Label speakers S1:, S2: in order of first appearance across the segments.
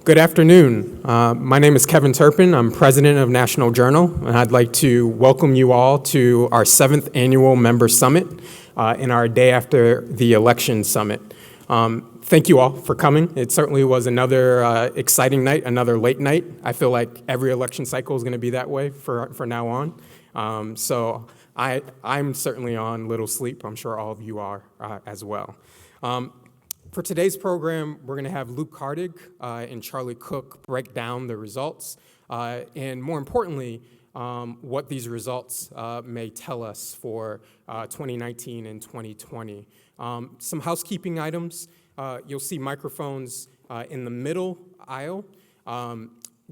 S1: Good afternoon. My name is Kevin Turpin. I'm president of National Journal, and I'd like to welcome you all to our 7th annual member summit in our day after the election summit. Thank you all for coming. It certainly was another exciting night, another late night. I feel like every election cycle is going to be that way for now on. So I'm certainly on little sleep. I'm sure all of you are as well. For today's program, we're going to have Luke Hartig and Charlie Cook break down the results, and more importantly, what these results may tell us for 2019 and 2020. Some housekeeping items. You'll see microphones in the middle aisle.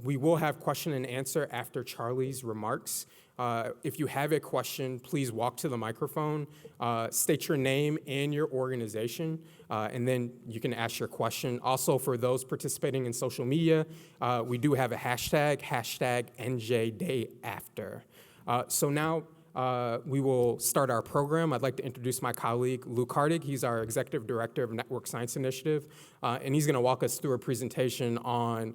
S1: We will have question and answer after Charlie's remarks. If you have a question, please walk to the microphone, state your name and your organization, and then you can ask your question. Also, for those participating in social media, we do have a hashtag NJDayAfter. So now we will start our program. I'd like to introduce my colleague, Luke Hartig. He's our Executive Director of Network Science Initiative, and he's going to walk us through a presentation on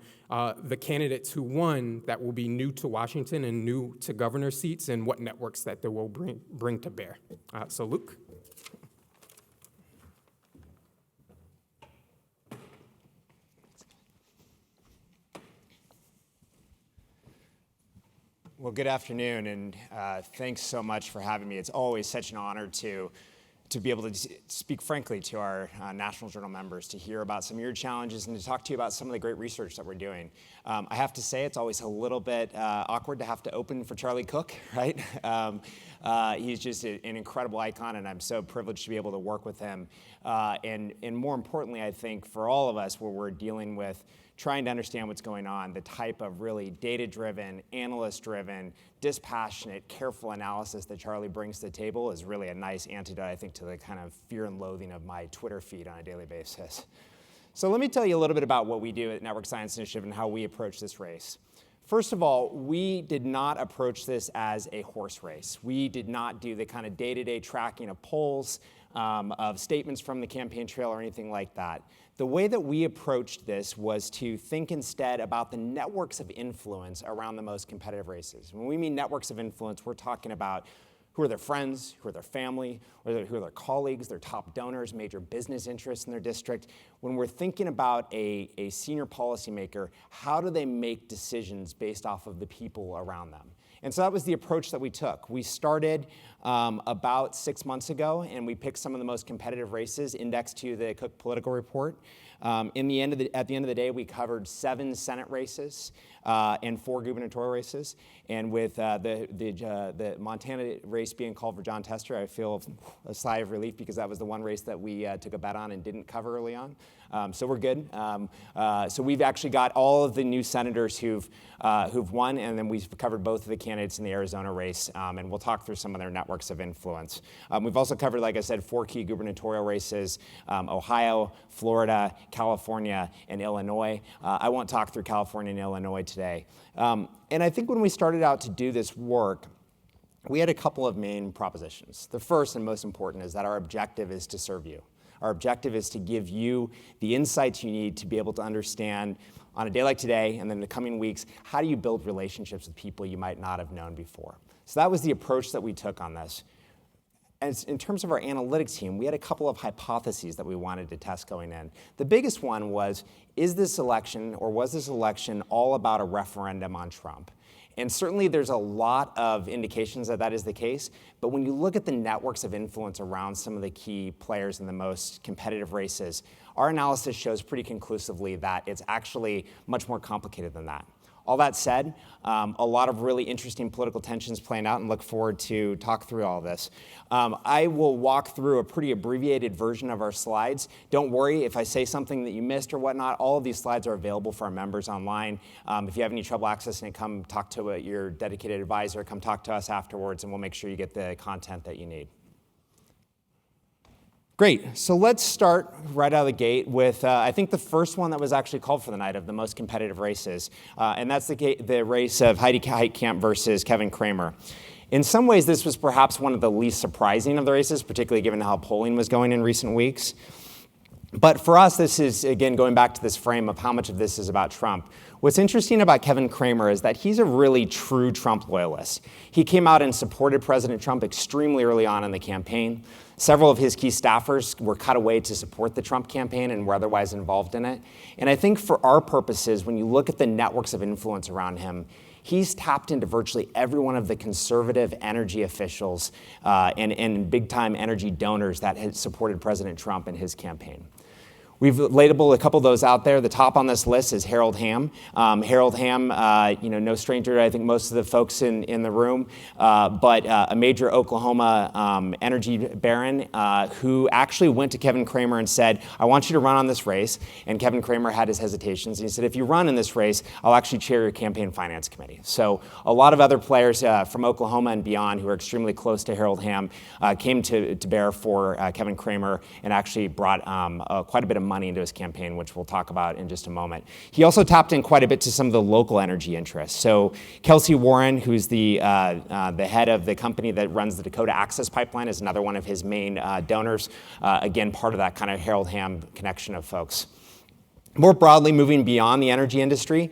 S1: the candidates who won that will be new to Washington and new to governor seats and what networks that they will bring to bear. So Luke.
S2: Well, good afternoon, and thanks so much for having me. It's always such an honor to be able to speak frankly to our National Journal members, to hear about some of your challenges and to talk to you about some of the great research that we're doing. I have to say it's always a little bit awkward to have to open for Charlie Cook, right? He's just an incredible icon, and I'm so privileged to be able to work with him. And more importantly, I think for all of us, where we're dealing with trying to understand what's going on, the type of really data-driven, analyst-driven, dispassionate, careful analysis that Charlie brings to the table is really a nice antidote, I think, to the kind of fear and loathing of my Twitter feed on a daily basis. So let me tell you a little bit about what we do at Network Science Initiative and how we approach this race. First of all, we did not approach this as a horse race. We did not do the kind of day-to-day tracking of polls, of statements from the campaign trail or anything like that. The way that we approached this was to think instead about the networks of influence around the most competitive races. When we mean networks of influence, we're talking about who are their friends, who are their family, who are their colleagues, their top donors, major business interests in their district. When we're thinking about a senior policymaker, how do they make decisions based off of the people around them? And so that was the approach that we took. We started about 6 months ago, and we picked some of the most competitive races indexed to the Cook Political Report. At the end of the day, we covered 7 Senate races and 4 gubernatorial races. And with the Montana race being called for John Tester, I feel a sigh of relief because that was the one race that we took a bet on and didn't cover early on. So we're good. So we've actually got all of the new senators who've won, and then we've covered both of the candidates in the Arizona race, and we'll talk through some of their networks of influence. We've also covered, like I said, 4 key gubernatorial races: Ohio, Florida, California, and Illinois. I won't talk through California and Illinois today. And I think when we started out to do this work, we had a couple of main propositions. The first and most important is that our objective is to serve you. Our objective is to give you the insights you need to be able to understand on a day like today and then in the coming weeks, how do you build relationships with people you might not have known before? So that was the approach that we took on this. And in terms of our analytics team, we had a couple of hypotheses that we wanted to test going in. The biggest one was, is this election or was this election all about a referendum on Trump? And certainly there's a lot of indications that that is the case, but when you look at the networks of influence around some of the key players in the most competitive races, our analysis shows pretty conclusively that it's actually much more complicated than that. All that said, a lot of really interesting political tensions playing out, and look forward to talk through all this. I will walk through a pretty abbreviated version of our slides. Don't worry if I say something that you missed or whatnot. All of these slides are available for our members online. If you have any trouble accessing it, come talk to your dedicated advisor. Come talk to us afterwards, and we'll make sure you get the content that you need. Great, so let's start right out of the gate with, I think, the first one that was actually called for the night of the most competitive races, and that's the race of Heidi Heitkamp versus Kevin Cramer. In some ways, this was perhaps one of the least surprising of the races, particularly given how polling was going in recent weeks. But for us, this is, again, going back to this frame of how much of this is about Trump. What's interesting about Kevin Cramer is that he's a really true Trump loyalist. He came out and supported President Trump extremely early on in the campaign. Several of his key staffers were cut away to support the Trump campaign and were otherwise involved in it. And I think for our purposes, when you look at the networks of influence around him, he's tapped into virtually every one of the conservative energy officials and big-time energy donors that had supported President Trump in his campaign. We've labeled a couple of those out there. The top on this list is Harold Hamm. Harold Hamm, no stranger to, I think, most of the folks in the room, but a major Oklahoma energy baron who actually went to Kevin Cramer and said, I want you to run on this race. And Kevin Cramer had his hesitations. And he said, if you run in this race, I'll actually chair your campaign finance committee. So a lot of other players from Oklahoma and beyond who are extremely close to Harold Hamm came to bear for Kevin Cramer and actually brought quite a bit of money into his campaign, which we'll talk about in just a moment. He also tapped in quite a bit to some of the local energy interests. So Kelsey Warren, who's the head of the company that runs the Dakota Access Pipeline, is another one of his main donors. Again, part of that kind of Harold Hamm connection of folks. More broadly, moving beyond the energy industry,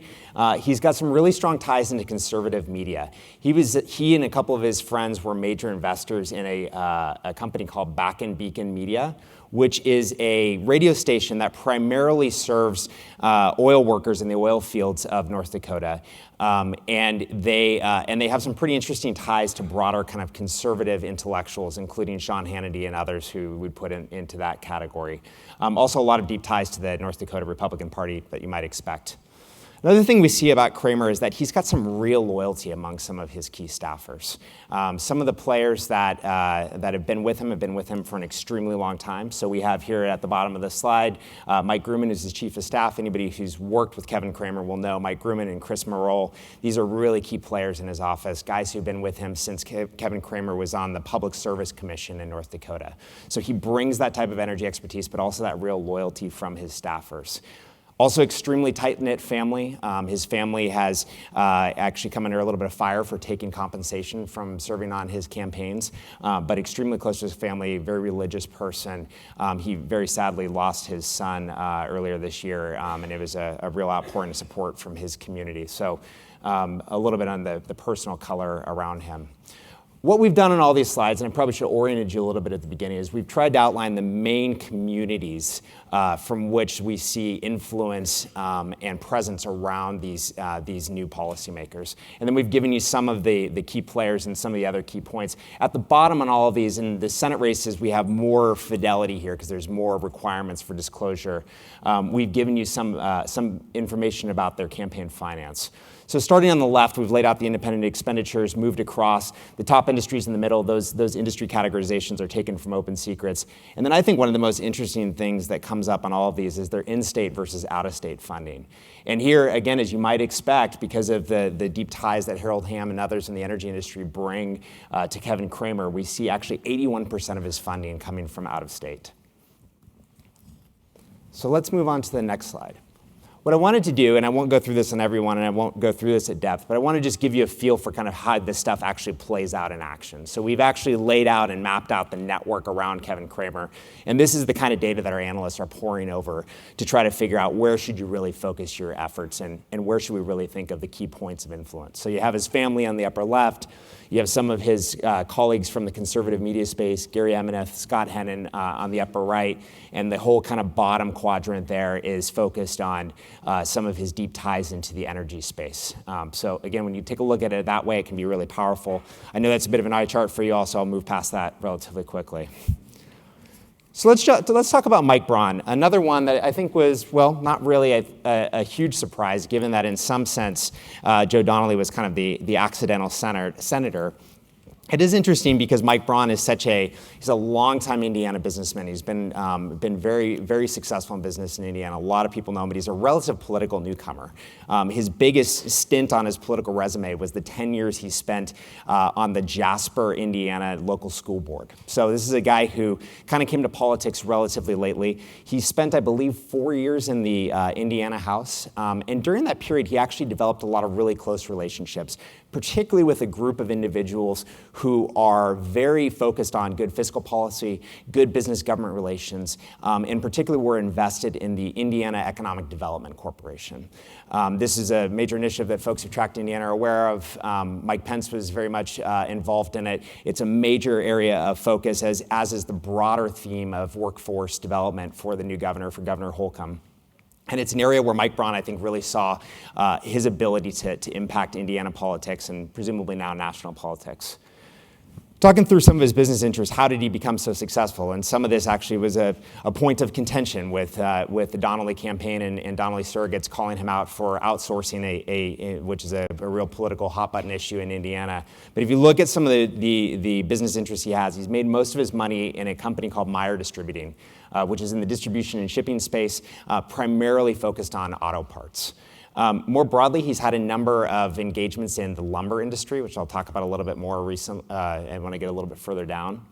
S2: he's got some really strong ties into conservative media. He and a couple of his friends were major investors in a company called Back and Beacon Media, which is a radio station that primarily serves oil workers in the oil fields of North Dakota. And they have some pretty interesting ties to broader kind of conservative intellectuals, including Sean Hannity and others who would put into that category. Also a lot of deep ties to the North Dakota Republican Party that you might expect. Another thing we see about Cramer is that he's got some real loyalty among some of his key staffers. Some of the players that have been with him for an extremely long time. So we have here at the bottom of the slide, Mike Grumman is his chief of staff. Anybody who's worked with Kevin Cramer will know Mike Grumman and Chris Marole. These are really key players in his office, guys who've been with him since Kevin Cramer was on the Public Service Commission in North Dakota. So he brings that type of energy expertise, but also that real loyalty from his staffers. Also extremely tight-knit family. His family has actually come under a little bit of fire for taking compensation from serving on his campaigns, but extremely close to his family, very religious person. He very sadly lost his son earlier this year, and it was a real outpouring of support from his community. So a little bit on the personal color around him. What we've done on all these slides, and I probably should have oriented you a little bit at the beginning, is we've tried to outline the main communities from which we see influence and presence around these new policymakers. And then we've given you some of the key players and some of the other key points. At the bottom on all of these, in the Senate races, we have more fidelity here because there's more requirements for disclosure. We've given you some information about their campaign finance. So starting on the left, we've laid out the independent expenditures, moved across. The top industries in the middle, those industry categorizations are taken from Open Secrets. And then I think one of the most interesting things that comes up on all of these is their in-state versus out-of-state funding. And here, again, as you might expect, because of the deep ties that Harold Hamm and others in the energy industry bring to Kevin Cramer, we see actually 81% of his funding coming from out-of-state. So let's move on to the next slide. What I wanted to do, and I won't go through this on everyone, and I won't go through this at depth, but I want to just give you a feel for kind of how this stuff actually plays out in action. So we've actually laid out and mapped out the network around Kevin Cramer, and this is the kind of data that our analysts are poring over to try to figure out where should you really focus your efforts and where should we really think of the key points of influence. So you have his family on the upper left. You have some of his colleagues from the conservative media space, Gary Emeneth, Scott Hennon on the upper right, and the whole kind of bottom quadrant there is focused on some of his deep ties into the energy space. So again, when you take a look at it that way, it can be really powerful. I know that's a bit of an eye chart for you all, so I'll move past that relatively quickly. So let's talk about Mike Braun, another one that I think was, well, not really a huge surprise, given that in some sense, Joe Donnelly was kind of the accidental senator. It is interesting because Mike Braun is he's a longtime Indiana businessman. He's been very, very successful in business in Indiana. A lot of people know him, but he's a relative political newcomer. His biggest stint on his political resume was the 10 years he spent on the Jasper, Indiana local school board. So this is a guy who kind of came to politics relatively lately. He spent, I believe, 4 years in the Indiana House. And during that period, he actually developed a lot of really close relationships, particularly with a group of individuals who are very focused on good fiscal policy, good business-government relations. In particular, we're invested in the Indiana Economic Development Corporation. This is a major initiative that folks who tracked Indiana are aware of. Mike Pence was very much involved in it. It's a major area of focus, as is the broader theme of workforce development for the new governor, for Governor Holcomb. And it's an area where Mike Braun, I think, really saw his ability to impact Indiana politics and presumably now national politics. Talking through some of his business interests, how did he become so successful? And some of this actually was a point of contention with the Donnelly campaign and Donnelly surrogates calling him out for outsourcing, which is a real political hot-button issue in Indiana. But if you look at some of the business interests he has, he's made most of his money in a company called Meyer Distributing, which is in the distribution and shipping space, primarily focused on auto parts. More broadly, he's had a number of engagements in the lumber industry, which I'll talk about a little bit more and when I get a little bit further down.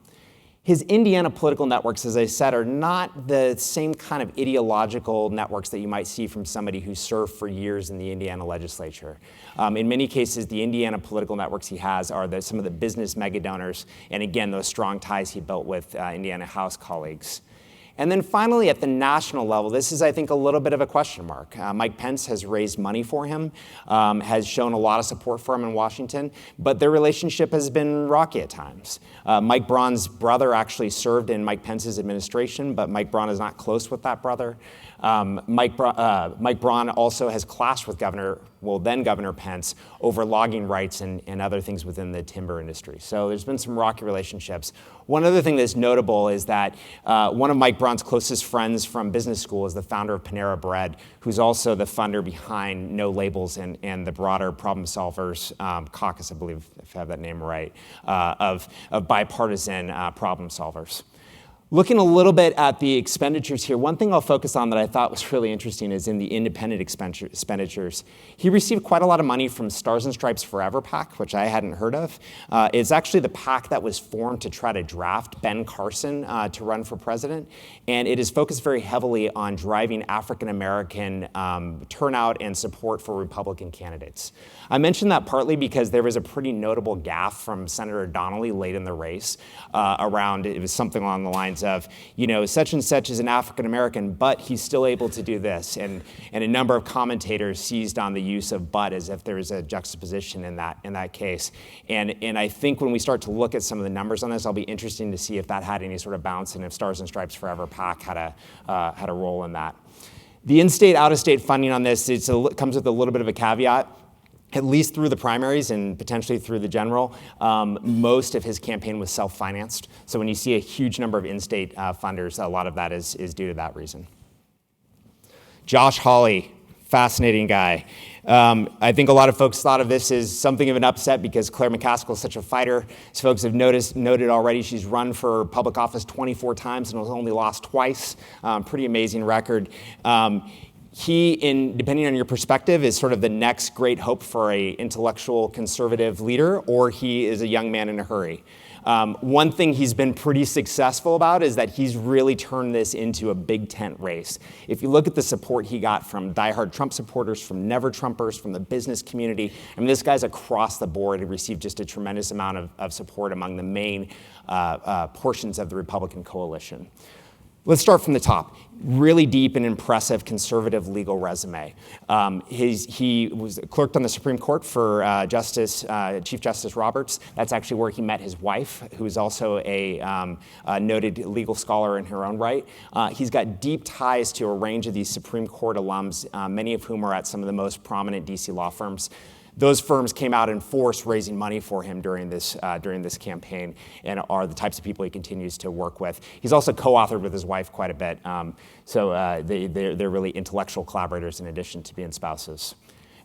S2: His Indiana political networks, as I said, are not the same kind of ideological networks that you might see from somebody who served for years in the Indiana legislature. In many cases, the Indiana political networks he has are some of the business mega donors, and again, those strong ties he built with Indiana House colleagues. And then finally, at the national level, this is, I think, a little bit of a question mark. Mike Pence has raised money for him, has shown a lot of support for him in Washington, but their relationship has been rocky at times. Mike Braun's brother actually served in Mike Pence's administration, but Mike Braun is not close with that brother. Mike Braun also has clashed with then Governor Pence over logging rights and other things within the timber industry. So there's been some rocky relationships. One other thing that's notable is that one of Mike Braun's closest friends from business school is the founder of Panera Bread, who's also the funder behind No Labels and the broader Problem Solvers caucus, I believe, if I have that name right, of bipartisan problem solvers. Looking a little bit at the expenditures here, one thing I'll focus on that I thought was really interesting is in the independent expenditures. He received quite a lot of money from Stars and Stripes Forever PAC, which I hadn't heard of. It's actually the PAC that was formed to try to draft Ben Carson to run for president, and it is focused very heavily on driving African-American turnout and support for Republican candidates. I mention that partly because there was a pretty notable gaffe from Senator Donnelly late in the race it was something along the lines of, such and such is an African American, but he's still able to do this. And a number of commentators seized on the use of but as if there was a juxtaposition in that case. And I think when we start to look at some of the numbers on this, I'll be interested to see if that had any sort of bounce and if Stars and Stripes Forever PAC had a role in that. The in-state, out-of-state funding on this comes with a little bit of a caveat. At least through the primaries and potentially through the general, most of his campaign was self-financed. So when you see a huge number of in-state funders, a lot of that is due to that reason. Josh Hawley, fascinating guy. I think a lot of folks thought of this as something of an upset because Claire McCaskill is such a fighter. As folks have noted already, she's run for public office 24 times and has only lost twice. Pretty amazing record. He, depending on your perspective, is sort of the next great hope for an intellectual conservative leader, or he is a young man in a hurry. One thing he's been pretty successful about is that he's really turned this into a big tent race. If you look at the support he got from diehard Trump supporters, from never Trumpers, from the business community, this guy's across the board. He received just a tremendous amount of support among the main portions of the Republican coalition. Let's start from the top. Really deep and impressive conservative legal resume. He was clerked on the Supreme Court for Chief Justice Roberts. That's actually where he met his wife, who is also a noted legal scholar in her own right. He's got deep ties to a range of these Supreme Court alums, many of whom are at some of the most prominent DC law firms. Those firms came out in force raising money for him during this campaign and are the types of people he continues to work with. He's also co-authored with his wife quite a bit, so they're really intellectual collaborators in addition to being spouses.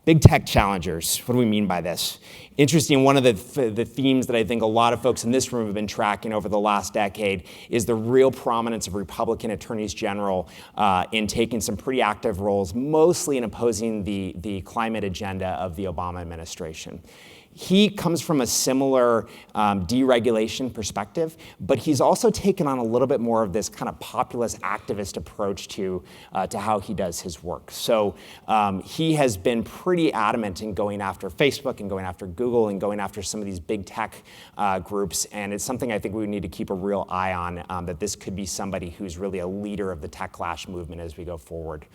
S2: Big tech challengers. What do we mean by this? Interesting, one of the themes that I think a lot of folks in this room have been tracking over the last decade is the real prominence of Republican attorneys general in taking some pretty active roles, mostly in opposing the climate agenda of the Obama administration. He comes from a similar deregulation perspective, but he's also taken on a little bit more of this kind of populist activist approach to how he does his work. So he has been pretty adamant in going after Facebook and going after Google and going after some of these big tech groups, and it's something I think we need to keep a real eye on, that this could be somebody who's really a leader of the techlash movement as we go forward.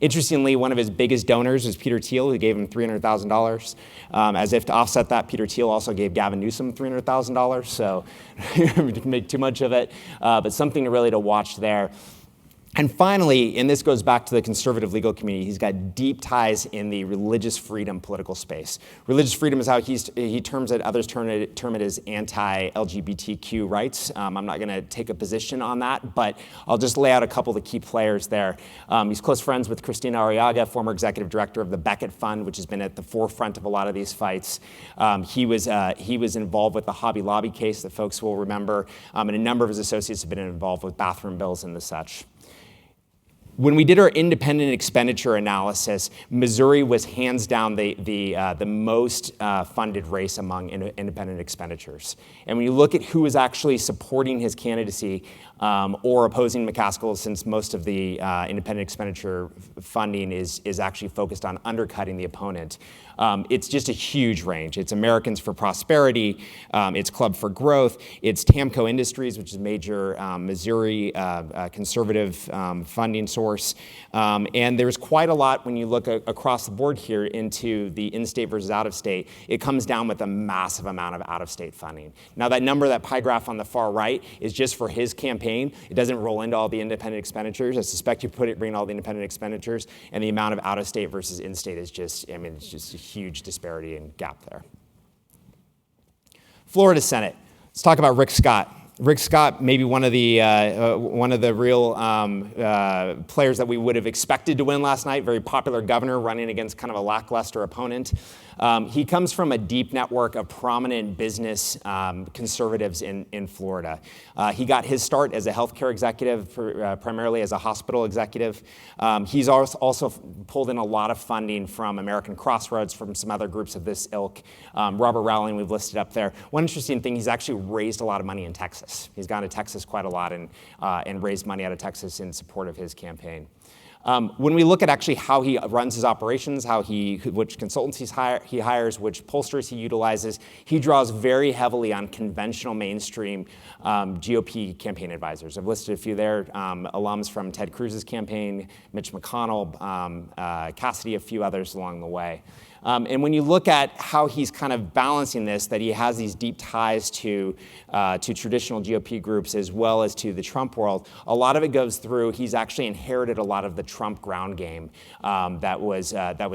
S2: Interestingly, one of his biggest donors was Peter Thiel, who gave him $300,000. As if to offset that, Peter Thiel also gave Gavin Newsom $300,000, so didn't make too much of it, but something really to watch there. And finally, and this goes back to the conservative legal community, he's got deep ties in the religious freedom political space. Religious freedom is how he terms it, others term it as anti-LGBTQ rights. I'm not going to take a position on that, but I'll just lay out a couple of the key players there. He's close friends with Cristina Arriaga, former executive director of the Beckett Fund, which has been at the forefront of a lot of these fights. He was involved with the Hobby Lobby case that folks will remember, and a number of his associates have been involved with bathroom bills and the such. When we did our independent expenditure analysis, Missouri was hands down the most funded race among independent expenditures. And when you look at who is actually supporting his candidacy or opposing McCaskill, since most of the independent expenditure funding is actually focused on undercutting the opponent, it's just a huge range. It's Americans for Prosperity, it's Club for Growth, it's Tamco Industries, which is a major Missouri conservative funding source. And there's quite a lot when you look across the board here into the in-state versus out-of-state. It comes down with a massive amount of out-of-state funding. Now that number, that pie graph on the far right, is just for his campaign. It doesn't roll into all the independent expenditures. I suspect you bring all the independent expenditures, and the amount of out-of-state versus in-state is just, it's just a huge disparity and gap there. Florida Senate. Let's talk about Rick Scott. Rick Scott, maybe one of the real players that we would have expected to win last night. Very popular governor running against kind of a lackluster opponent. He comes from a deep network of prominent business conservatives in Florida. He got his start as a healthcare executive, primarily as a hospital executive. He's also pulled in a lot of funding from American Crossroads, from some other groups of this ilk. Robert Rowling, we've listed up there. One interesting thing, he's actually raised a lot of money in Texas. He's gone to Texas quite a lot and raised money out of Texas in support of his campaign. When we look at actually how he runs his operations, which consultants he hires, which pollsters he utilizes, he draws very heavily on conventional mainstream GOP campaign advisors. I've listed a few there, alums from Ted Cruz's campaign, Mitch McConnell, Cassidy, a few others along the way. And when you look at how he's kind of balancing this, that he has these deep ties to traditional GOP groups as well as to the Trump world, a lot of it goes through, he's actually inherited a lot of the Trump ground game that was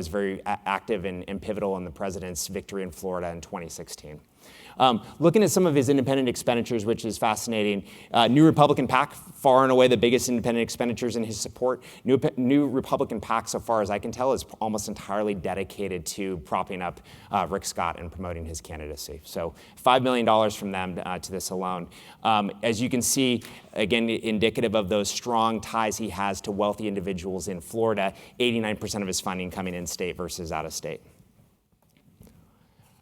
S2: very active and pivotal in the president's victory in Florida in 2016. Looking at some of his independent expenditures, which is fascinating. New Republican PAC, far and away the biggest independent expenditures in his support. New Republican PAC, so far as I can tell, is almost entirely dedicated to propping up Rick Scott and promoting his candidacy. So $5 million from them to this alone. As you can see, again, indicative of those strong ties he has to wealthy individuals in Florida, 89% of his funding coming in state versus out of state.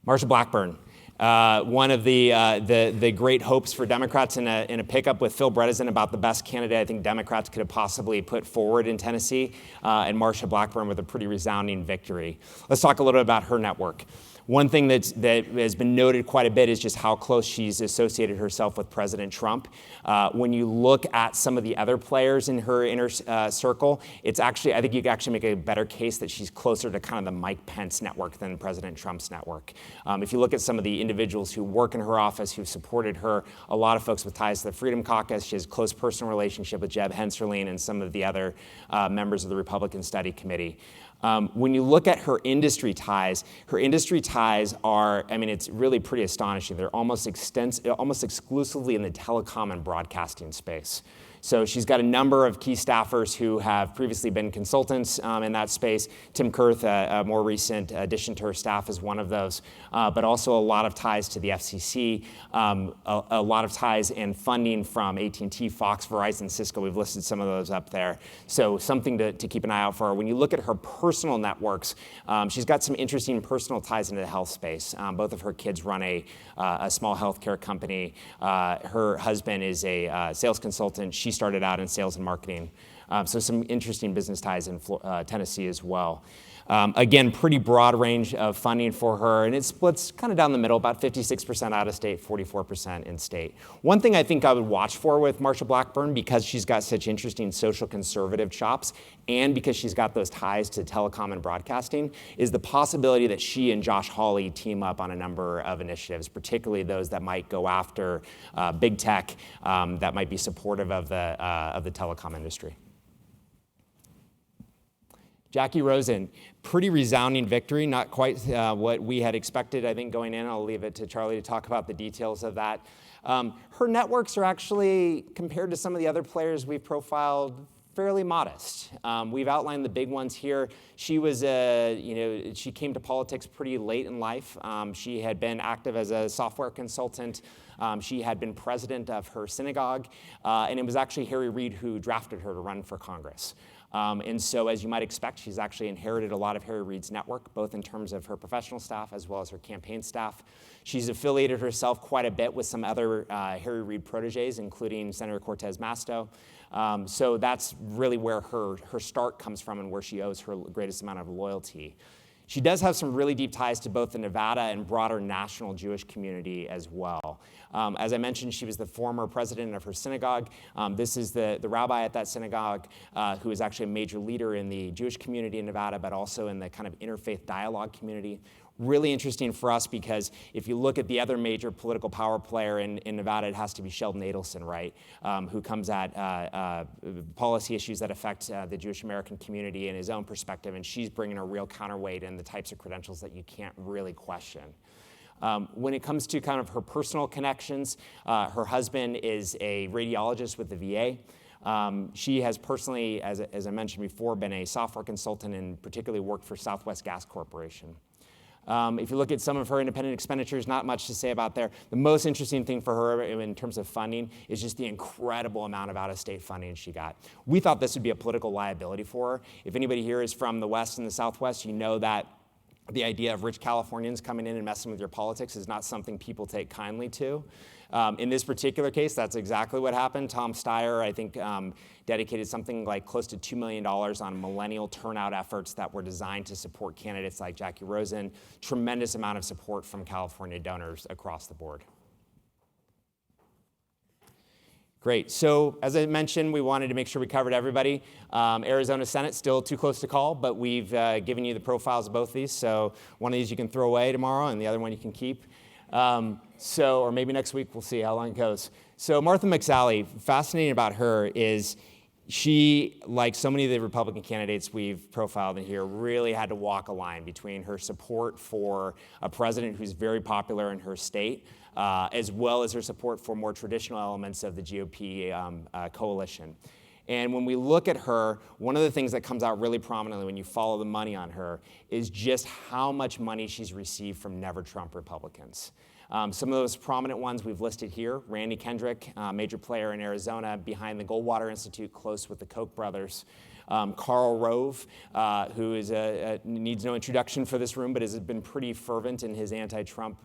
S2: Marsha Blackburn. One of the great hopes for Democrats in a pickup with Phil Bredesen about the best candidate I think Democrats could have possibly put forward in Tennessee, and Marsha Blackburn with a pretty resounding victory. Let's talk a little bit about her network. One thing that has been noted quite a bit is just how close she's associated herself with President Trump. When you look at some of the other players in her inner circle, it's actually, I think you can actually make a better case that she's closer to kind of the Mike Pence network than President Trump's network. If you look at some of the individuals who work in her office, who supported her, a lot of folks with ties to the Freedom Caucus. She has a close personal relationship with Jeb Hensarling and some of the other members of the Republican Study Committee. When you look at her industry ties are, it's really pretty astonishing. They're almost exclusively in the telecom and broadcasting space. So she's got a number of key staffers who have previously been consultants in that space. Tim Kurth, a more recent addition to her staff, is one of those, but also a lot of ties to the FCC, a lot of ties and funding from AT&T, Fox, Verizon, Cisco. We've listed some of those up there. So something to keep an eye out for. When you look at her personal networks, she's got some interesting personal ties into the health space. Both of her kids run a small healthcare company. Her husband is a sales consultant. She started out in sales and marketing. So some interesting business ties in Tennessee as well. Again, pretty broad range of funding for her, and it splits kind of down the middle, about 56% out of state, 44% in state. One thing I think I would watch for with Marsha Blackburn, because she's got such interesting social conservative chops, and because she's got those ties to telecom and broadcasting, is the possibility that she and Josh Hawley team up on a number of initiatives, particularly those that might go after big tech, that might be supportive of the telecom industry. Jackie Rosen, pretty resounding victory, not quite what we had expected, I think, going in. I'll leave it to Charlie to talk about the details of that. Her networks are actually, compared to some of the other players we've profiled, fairly modest. We've outlined the big ones here. She was, she came to politics pretty late in life. She had been active as a software consultant. She had been president of her synagogue, and it was actually Harry Reid who drafted her to run for Congress. And so, as you might expect, she's actually inherited a lot of Harry Reid's network, both in terms of her professional staff as well as her campaign staff. She's affiliated herself quite a bit with some other Harry Reid proteges, including Senator Cortez Masto. So that's really where her start comes from and where she owes her greatest amount of loyalty. She does have some really deep ties to both the Nevada and broader national Jewish community as well. As I mentioned, she was the former president of her synagogue. This is the rabbi at that synagogue who is actually a major leader in the Jewish community in Nevada, but also in the kind of interfaith dialogue community. Really interesting for us because if you look at the other major political power player in Nevada, it has to be Sheldon Adelson, right? Who comes at policy issues that affect the Jewish American community in his own perspective, and she's bringing a real counterweight and the types of credentials that you can't really question. When it comes to kind of her personal connections, her husband is a radiologist with the VA. She has personally, as I mentioned before, been a software consultant and particularly worked for Southwest Gas Corporation. If you look at some of her independent expenditures, not much to say about there. The most interesting thing for her in terms of funding is just the incredible amount of out-of-state funding she got. We thought this would be a political liability for her. If anybody here is from the West and the Southwest, you know that the idea of rich Californians coming in and messing with your politics is not something people take kindly to. In this particular case, that's exactly what happened. Tom Steyer, I think, dedicated something like close to $2 million on millennial turnout efforts that were designed to support candidates like Jackie Rosen. Tremendous amount of support from California donors across the board. Great. So as I mentioned, we wanted to make sure we covered everybody. Arizona Senate, still too close to call, but we've given you the profiles of both these. So one of these you can throw away tomorrow, and the other one you can keep. Or maybe next week, we'll see how long it goes. So Martha McSally, fascinating about her is she, like so many of the Republican candidates we've profiled in here, really had to walk a line between her support for a president who's very popular in her state, as well as her support for more traditional elements of the GOP coalition. And when we look at her, one of the things that comes out really prominently when you follow the money on her is just how much money she's received from Never Trump Republicans. Some of those prominent ones we've listed here: Randy Kendrick, major player in Arizona, behind the Goldwater Institute, close with the Koch brothers. Karl Rove, who is needs no introduction for this room, but has been pretty fervent in his anti-Trump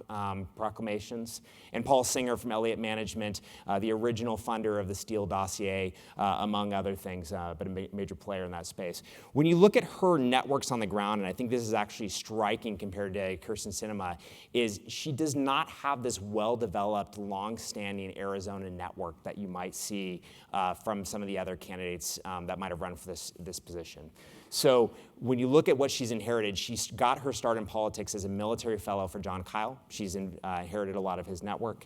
S2: proclamations. And Paul Singer from Elliott Management, the original funder of the Steele dossier, among other things, but a major player in that space. When you look at her networks on the ground, and I think this is actually striking compared to Kyrsten Sinema, is she does not have this well-developed, long-standing Arizona network that you might see from some of the other candidates that might have run for this position. So when you look at what she's inherited, she's got her start in politics as a military fellow for John Kyle. She's inherited a lot of his network.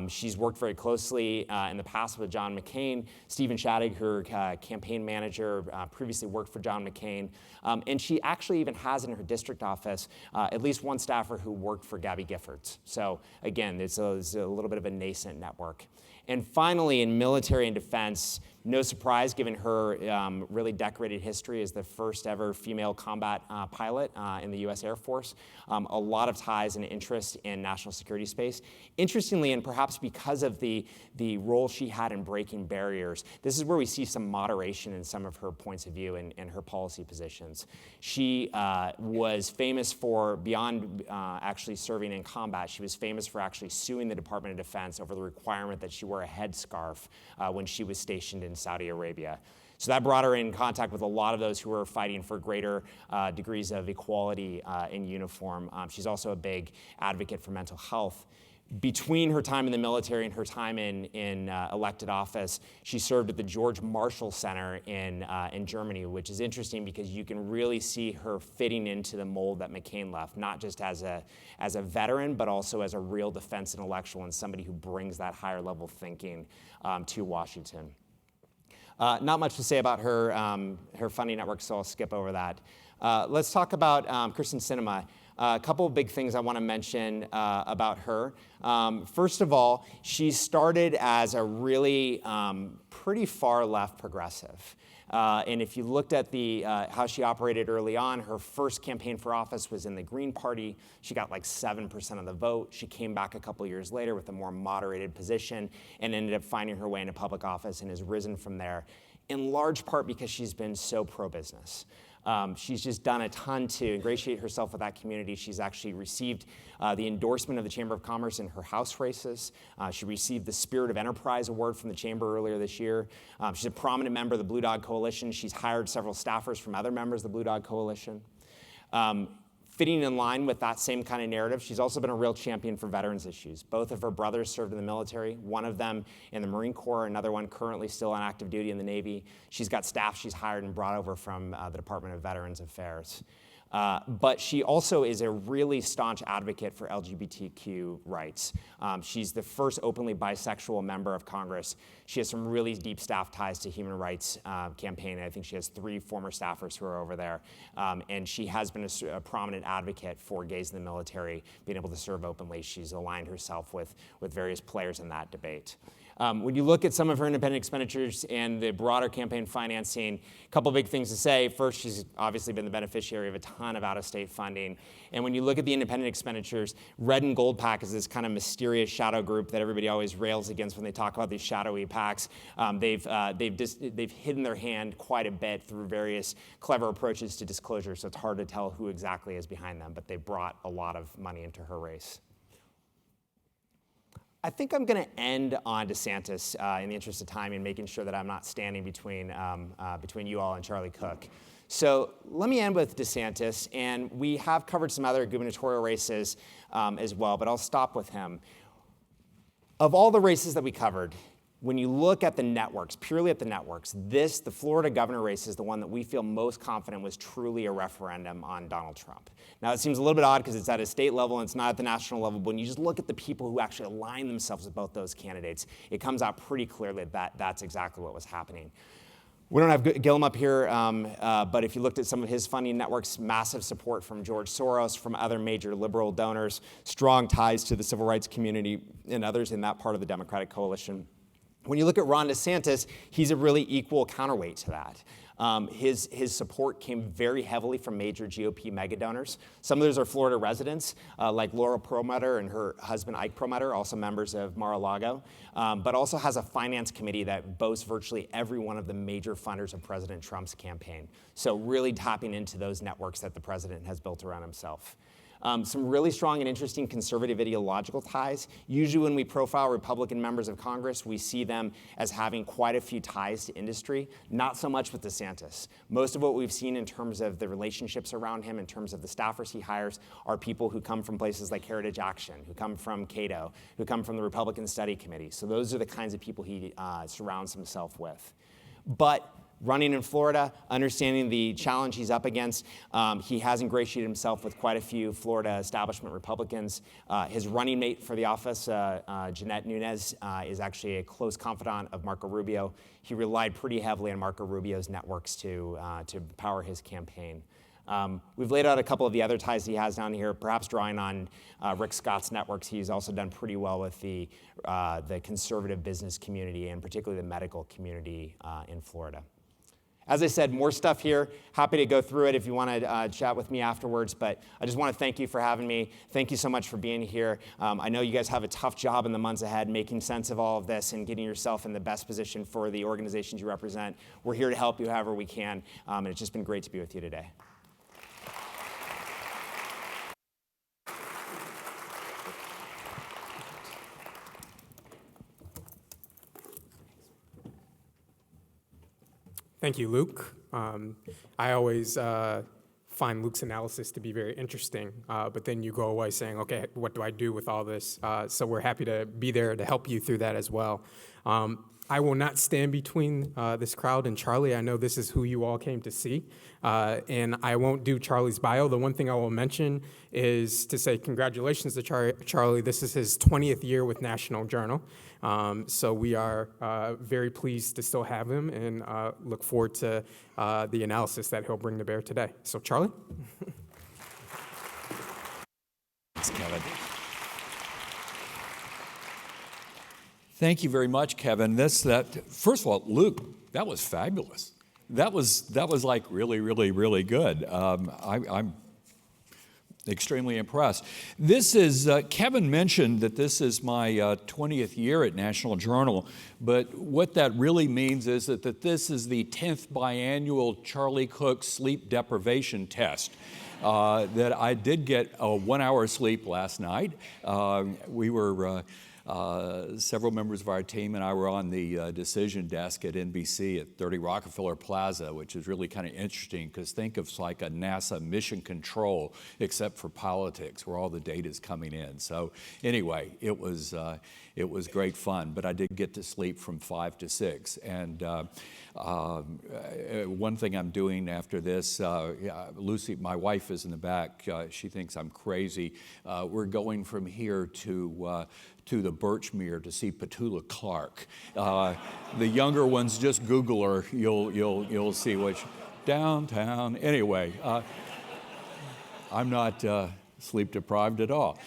S2: She's worked very closely in the past with John McCain. Stephen Shattuck, her campaign manager, previously worked for John McCain. And she actually even has in her district office at least one staffer who worked for Gabby Giffords. So again, it's a little bit of a nascent network. And finally, in military and defense, No surprise, given her really decorated history as the first ever female combat pilot in the U.S. Air Force. A lot of ties and interest in national security space. Interestingly, and perhaps because of the role she had in breaking barriers, this is where we see some moderation in some of her points of view and her policy positions. She was famous for, beyond actually serving in combat, she was famous for actually suing the Department of Defense over the requirement that she wear a headscarf when she was stationed in Saudi Arabia. So that brought her in contact with a lot of those who were fighting for greater degrees of equality in uniform. She's also a big advocate for mental health. Between her time in the military and her time in elected office, she served at the George Marshall Center in Germany, which is interesting because you can really see her fitting into the mold that McCain left, not just as a veteran, but also as a real defense intellectual and somebody who brings that higher level thinking to Washington. Not much to say about her funding network, so I'll skip over that. Let's talk about Kyrsten Sinema. A couple of big things I want to mention about her. First of all, she started as a really pretty far left progressive. And if you looked at how she operated early on, her first campaign for office was in the Green Party. She got like 7% of the vote. She came back a couple years later with a more moderated position and ended up finding her way into public office and has risen from there, in large part because she's been so pro-business. She's just done a ton to ingratiate herself with that community. She's actually received the endorsement of the Chamber of Commerce in her House races. She received the Spirit of Enterprise Award from the Chamber earlier this year. She's a prominent member of the Blue Dog Coalition. She's hired several staffers from other members of the Blue Dog Coalition. Fitting in line with that same kind of narrative, she's also been a real champion for veterans issues. Both of her brothers served in the military, one of them in the Marine Corps, another one currently still on active duty in the Navy. She's got staff she's hired and brought over from the Department of Veterans Affairs. But she also is a really staunch advocate for LGBTQ rights. She's the first openly bisexual member of Congress. She has some really deep staff ties to Human Rights Campaign. I think she has 3 former staffers who are over there. And she has been a prominent advocate for gays in the military, being able to serve openly. She's aligned herself with various players in that debate. When you look at some of her independent expenditures and the broader campaign financing, a couple big things to say. First, she's obviously been the beneficiary of a ton of out-of-state funding. And when you look at the independent expenditures, Red and Gold PAC is this kind of mysterious shadow group that everybody always rails against when they talk about these shadowy PACs. They've hidden their hand quite a bit through various clever approaches to disclosure, so it's hard to tell who exactly is behind them, but they brought a lot of money into her race. I think I'm going to end on DeSantis in the interest of time and making sure that I'm not standing between you all and Charlie Cook. So let me end with DeSantis, and we have covered some other gubernatorial races as well, but I'll stop with him. Of all the races that we covered, when you look at the networks, purely at the networks, the Florida governor race is the one that we feel most confident was truly a referendum on Donald Trump. Now, it seems a little bit odd because it's at a state level and it's not at the national level, but when you just look at the people who actually align themselves with both those candidates, it comes out pretty clearly that that's exactly what was happening. We don't have Gillum up here, but if you looked at some of his funding networks, massive support from George Soros, from other major liberal donors, strong ties to the civil rights community and others in that part of the Democratic coalition. When you look at Ron DeSantis, he's a really equal counterweight to that. His support came very heavily from major GOP mega donors. Some of those are Florida residents, like Laura Perlmutter and her husband Ike Perlmutter, also members of Mar-a-Lago, but also has a finance committee that boasts virtually every one of the major funders of President Trump's campaign. So really tapping into those networks that the president has built around himself. Some really strong and interesting conservative ideological ties. Usually when we profile Republican members of Congress, we see them as having quite a few ties to industry, not so much with DeSantis. Most of what we've seen in terms of the relationships around him, in terms of the staffers he hires, are people who come from places like Heritage Action, who come from Cato, who come from the Republican Study Committee. So those are the kinds of people he surrounds himself with. But running in Florida, understanding the challenge he's up against, he has ingratiated himself with quite a few Florida establishment Republicans. His running mate for the office, Jeanette Nunez, is actually a close confidant of Marco Rubio. He relied pretty heavily on Marco Rubio's networks to power his campaign. We've laid out a couple of the other ties he has down here, perhaps drawing on Rick Scott's networks. He's also done pretty well with the conservative business community and particularly the medical community in Florida. As I said, more stuff here. Happy to go through it if you want to chat with me afterwards, but I just want to thank you for having me. Thank you so much for being here. I know you guys have a tough job in the months ahead making sense of all of this and getting yourself in the best position for the organizations you represent. We're here to help you however we can, and it's just been great to be with you today.
S1: Thank you, Luke. I always find Luke's analysis to be very interesting, but then you go away saying, okay, what do I do with all this? So we're happy to be there to help you through that as well. I will not stand between this crowd and Charlie. I know this is who you all came to see, and I won't do Charlie's bio. The one thing I will mention is to say congratulations to Charlie. This is his 20th year with National Journal, so we are very pleased to still have him and look forward to the analysis that he'll bring to bear today. So Charlie?
S3: Thanks, Kevin. Thank you very much, Kevin. First of all, Luke, that was fabulous. That was like really, really, really good. I'm extremely impressed. This is, Kevin mentioned that this is my 20th year at National Journal, but what that really means is that this is the 10th biannual Charlie Cook sleep deprivation test. That I did get a 1 hour sleep last night. We were several members of our team and I were on the decision desk at NBC at 30 Rockefeller Plaza, which is really kind of interesting because think of like a NASA mission control except for politics where all the data is coming in. So anyway, it was great fun, but I did get to sleep from 5 to 6. And one thing I'm doing after this, Lucy, my wife is in the back. She thinks I'm crazy. We're going from here to the Birchmere to see Petula Clark. The younger ones, just Google her. You'll see which downtown. Anyway, I'm not sleep deprived at all.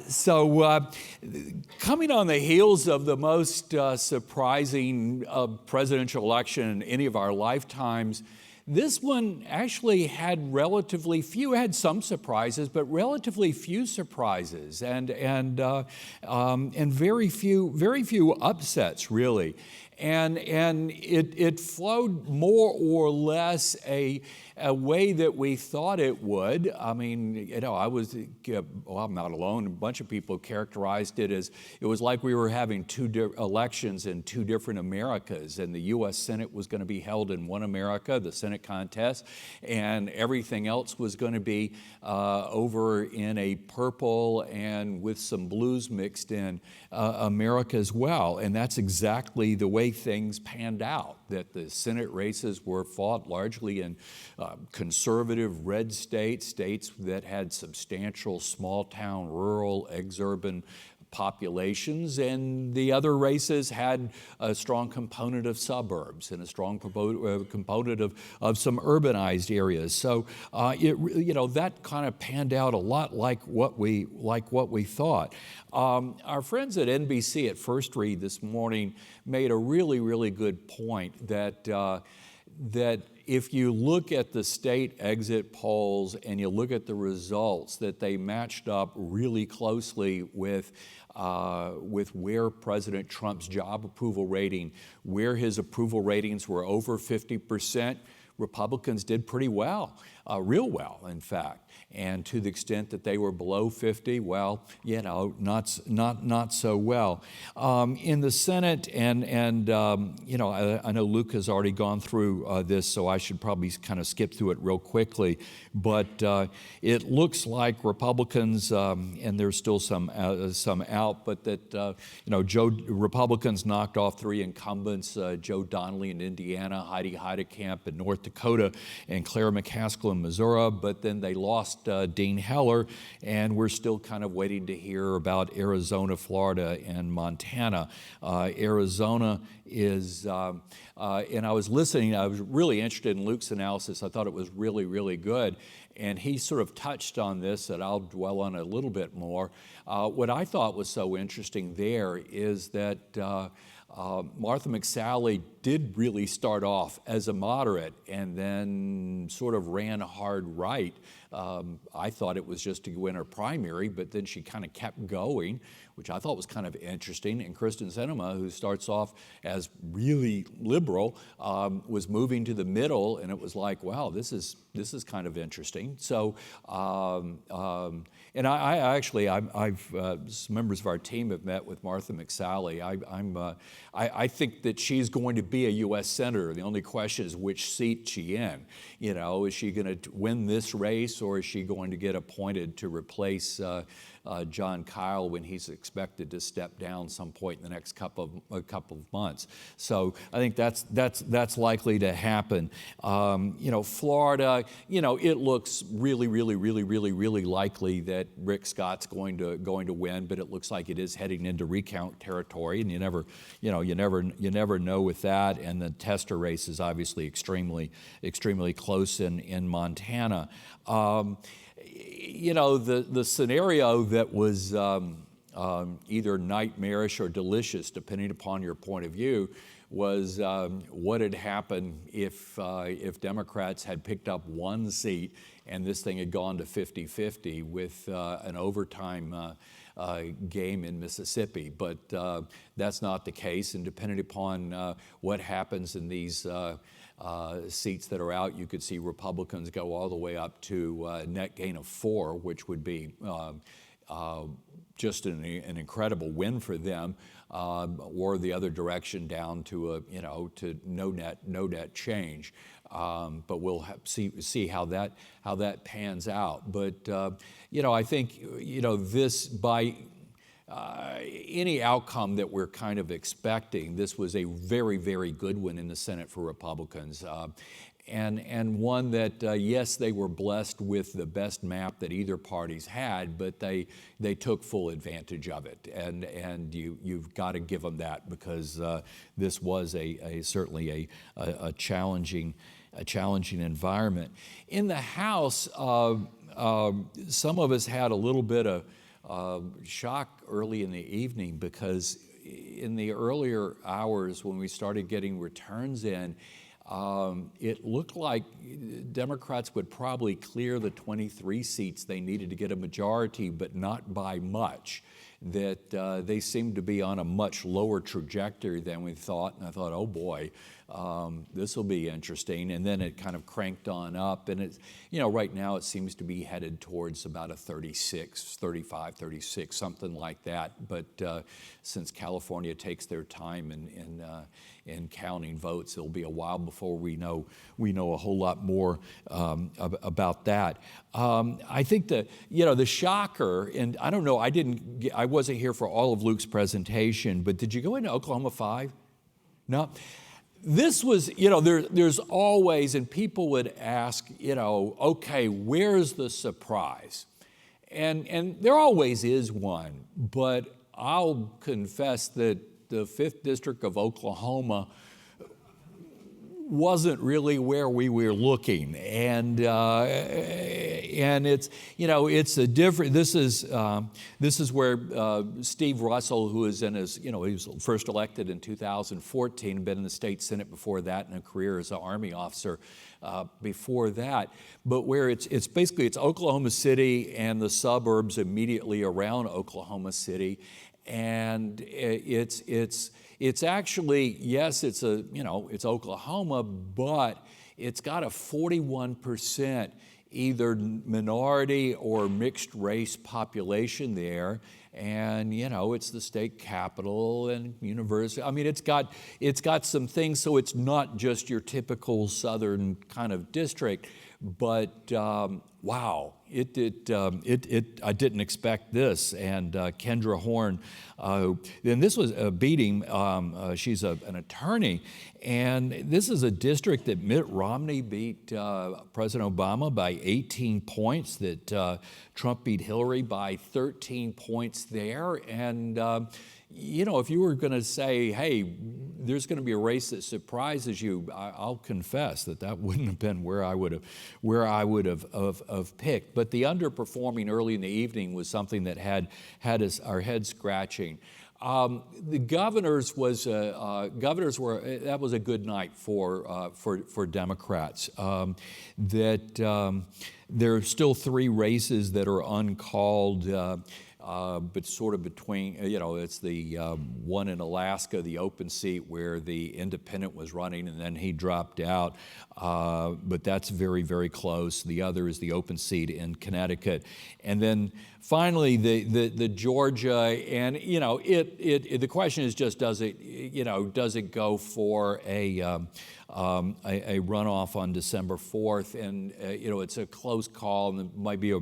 S3: So coming on the heels of the most surprising presidential election in any of our lifetimes, this one actually had relatively few, had some surprises, but relatively few surprises and very few upsets really. And it flowed more or less a way that we thought it would. I mean, I'm not alone. A bunch of people characterized it as it was like we were having two elections in two different Americas, and the U.S. Senate was going to be held in one America, the Senate contest, and everything else was going to be over in a purple and with some blues mixed in America as well. And that's exactly the way things panned out, that the Senate races were fought largely in conservative red states that had substantial small-town, rural, exurban populations, and the other races had a strong component of suburbs and a strong component of some urbanized areas. So that kind of panned out a lot like what we thought. Our friends at NBC at First Read this morning made a really, really good point that if you look at the state exit polls and you look at the results, that they matched up really closely with where President Trump's job approval rating, where his approval ratings were over 50%. Republicans did pretty well, real well, in fact. And to the extent that they were below 50, well, not so well. In the Senate, and I know Luke has already gone through this, so I should probably kind of skip through it real quickly. But it looks like Republicans, and there's still some out, but that Republicans knocked off 3 incumbents: Joe Donnelly in Indiana, Heidi Heidkamp in North Dakota and Claire McCaskill in Missouri, but then they lost Dean Heller, and we're still kind of waiting to hear about Arizona, Florida, and Montana. Arizona is, and I was listening, I was really interested in Luke's analysis. I thought it was really, really good. And he sort of touched on this, that I'll dwell on a little bit more. What I thought was so interesting there is that Martha McSally did really start off as a moderate and then sort of ran hard right. I thought it was just to win her primary, but then she kind of kept going, which I thought was kind of interesting. And Kristen Sinema, who starts off as really liberal, was moving to the middle, and it was like, wow, this is kind of interesting. So, and I've some members of our team have met with Martha McSally. I think that she's going to be a U.S. Senator. The only question is which seat she in. You know, is she going to win this race, or is she going to get appointed to replace John Kyle when he's expected to step down some point in the next couple of months? So I think that's likely to happen. Florida, it looks really likely that Rick Scott's going to win, but it looks like it is heading into recount territory, and you never know with that. And the tester race is obviously extremely close in Montana. The scenario that was either nightmarish or delicious, depending upon your point of view, was what had happened if Democrats had picked up one seat and this thing had gone to 50-50 with an overtime game in Mississippi. But that's not the case, and depending upon what happens in these seats that are out, you could see Republicans go all the way up to a net gain of 4, which would be just an incredible win for them, or the other direction down to to no net change. But we'll see how that pans out. But I think this by any outcome that we're kind of expecting, this was a very, very good one in the Senate for Republicans. And one that, yes, they were blessed with the best map that either party's had, but they took full advantage of it. And you've got to give them that, because this was certainly a challenging environment. In the House, some of us had a little bit of shock early in the evening, because in the earlier hours when we started getting returns in, it looked like Democrats would probably clear the 23 seats they needed to get a majority, but not by much. That they seemed to be on a much lower trajectory than we thought. And I thought, oh boy, this will be interesting. And then it kind of cranked on up. And it's, right now it seems to be headed towards about a 35, 36, something like that. But since California takes their time in counting votes, it'll be a while before we know a whole lot more about that. I think the shocker, and I don't know, I wasn't here for all of Luke's presentation, but did you go into Oklahoma 5? No. This was, there's always, and people would ask, okay, where's the surprise? And there always is one, but I'll confess that the 5th District of Oklahoma wasn't really where we were looking, and it's it's a different. This is where Steve Russell, who is in his he was first elected in 2014, been in the state Senate before that, and a career as an Army officer before that. But where it's basically Oklahoma City and the suburbs immediately around Oklahoma City, and it's actually, yes, it's Oklahoma, but it's got a 41% either minority or mixed race population there. And, it's the state capital and university. I mean, it's got some things, so it's not just your typical southern kind of district, but wow, I didn't expect this. And Kendra Horn, and this was a beating. She's an attorney, and this is a district that Mitt Romney beat President Obama by 18 points. That Trump beat Hillary by 13 points there, and. If you were going to say, hey, there's going to be a race that surprises you, I'll confess that wouldn't have been where I would have picked. But the underperforming early in the evening was something that had our heads scratching. The governors was that was a good night for Democrats. There are still 3 races that are uncalled. But sort of between, it's the one in Alaska, the open seat where the independent was running and then he dropped out. But that's very, very close. The other is the open seat in Connecticut. And then finally, the Georgia, and, the question is just, does it go for a runoff on December 4th? And, it's a close call, and it might be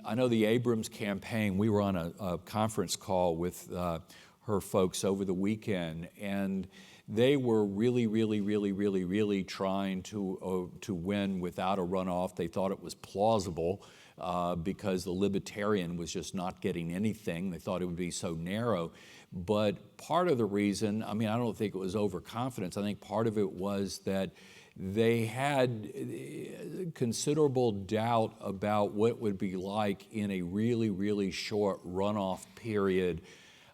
S3: I know the Abrams campaign, we were on a conference call with her folks over the weekend, and they were really trying to win without a runoff. They thought it was plausible because the Libertarian was just not getting anything. They thought it would be so narrow. But part of the reason, I don't think it was overconfidence. I think part of it was that they had considerable doubt about what it would be like in a really short runoff period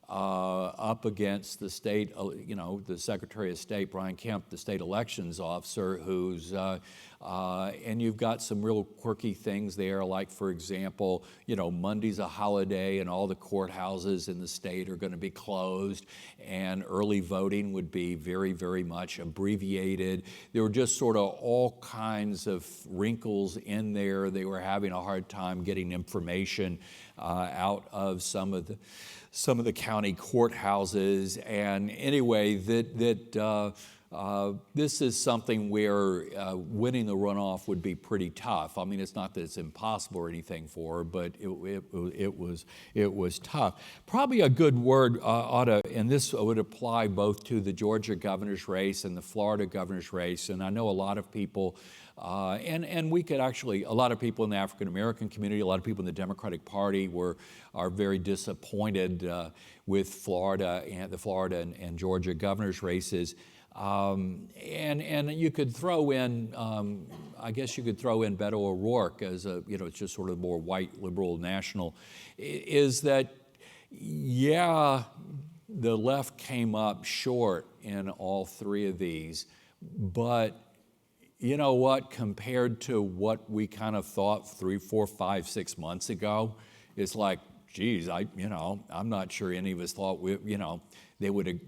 S3: up against the state, the Secretary of State, Brian Kemp, the state elections officer, who's, and you've got some real quirky things there, like, for example, Monday's a holiday and all the courthouses in the state are going to be closed, and early voting would be very much abbreviated. There were just sort of all kinds of wrinkles in there. They were having a hard time getting information out of some of the county courthouses. And anyway, this is something where winning the runoff would be pretty tough. It's not that it's impossible or anything for her, but it was tough. Probably a good word and this would apply both to the Georgia governor's race and the Florida governor's race. And I know a lot of people, and we could actually, a lot of people in the African American community, a lot of people in the Democratic Party are very disappointed with Florida and Georgia governor's races. And you could throw in, I guess you could throw in Beto O'Rourke as it's just sort of more white liberal national, is that, yeah, the left came up short in all 3 of these, but you know what, compared to what we kind of thought 3, 4, 5, 6 months ago, it's like, geez, I'm not sure any of us thought they would have,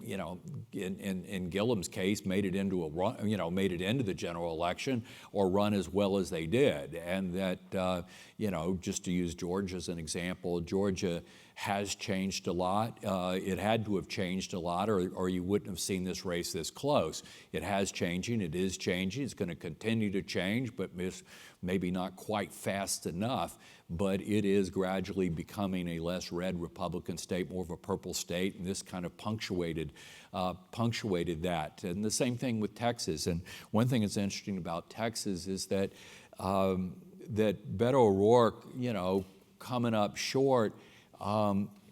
S3: in Gilliam's case, made it into the general election or run as well as they did. And that, just to use Georgia as an example, Georgia has changed a lot. It had to have changed a lot, or you wouldn't have seen this race this close. It has changing. It is changing. It's going to continue to change, but maybe not quite fast enough. But it is gradually becoming a less red Republican state, more of a purple state, and this kind of punctuated that. And the same thing with Texas. And one thing that's interesting about Texas is that Beto O'Rourke, coming up short,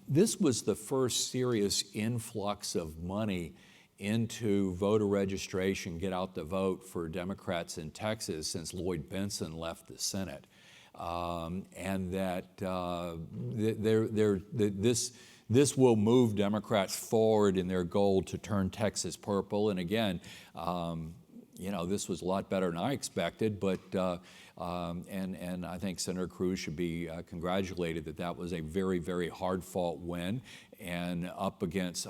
S3: this was the first serious influx of money into voter registration, get out the vote for Democrats in Texas since Lloyd Bentsen left the Senate. And that this will move Democrats forward in their goal to turn Texas purple. And again, this was a lot better than I expected, but and I think Senator Cruz should be congratulated that was a very, very hard-fought win, and up against,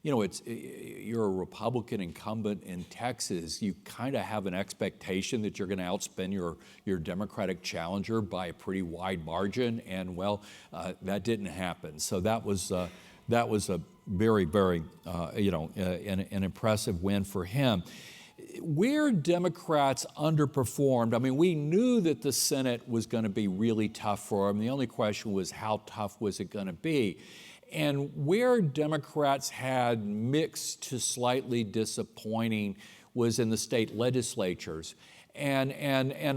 S3: you're a Republican incumbent in Texas. You kind of have an expectation that you're going to outspend your Democratic challenger by a pretty wide margin, and that didn't happen. So that was a very, very, an impressive win for him. where Democrats underperformed, I mean, we knew that the Senate was going to be really tough for them. The only question was how tough was it going to be? And where Democrats had mixed to slightly disappointing was in the state legislatures. And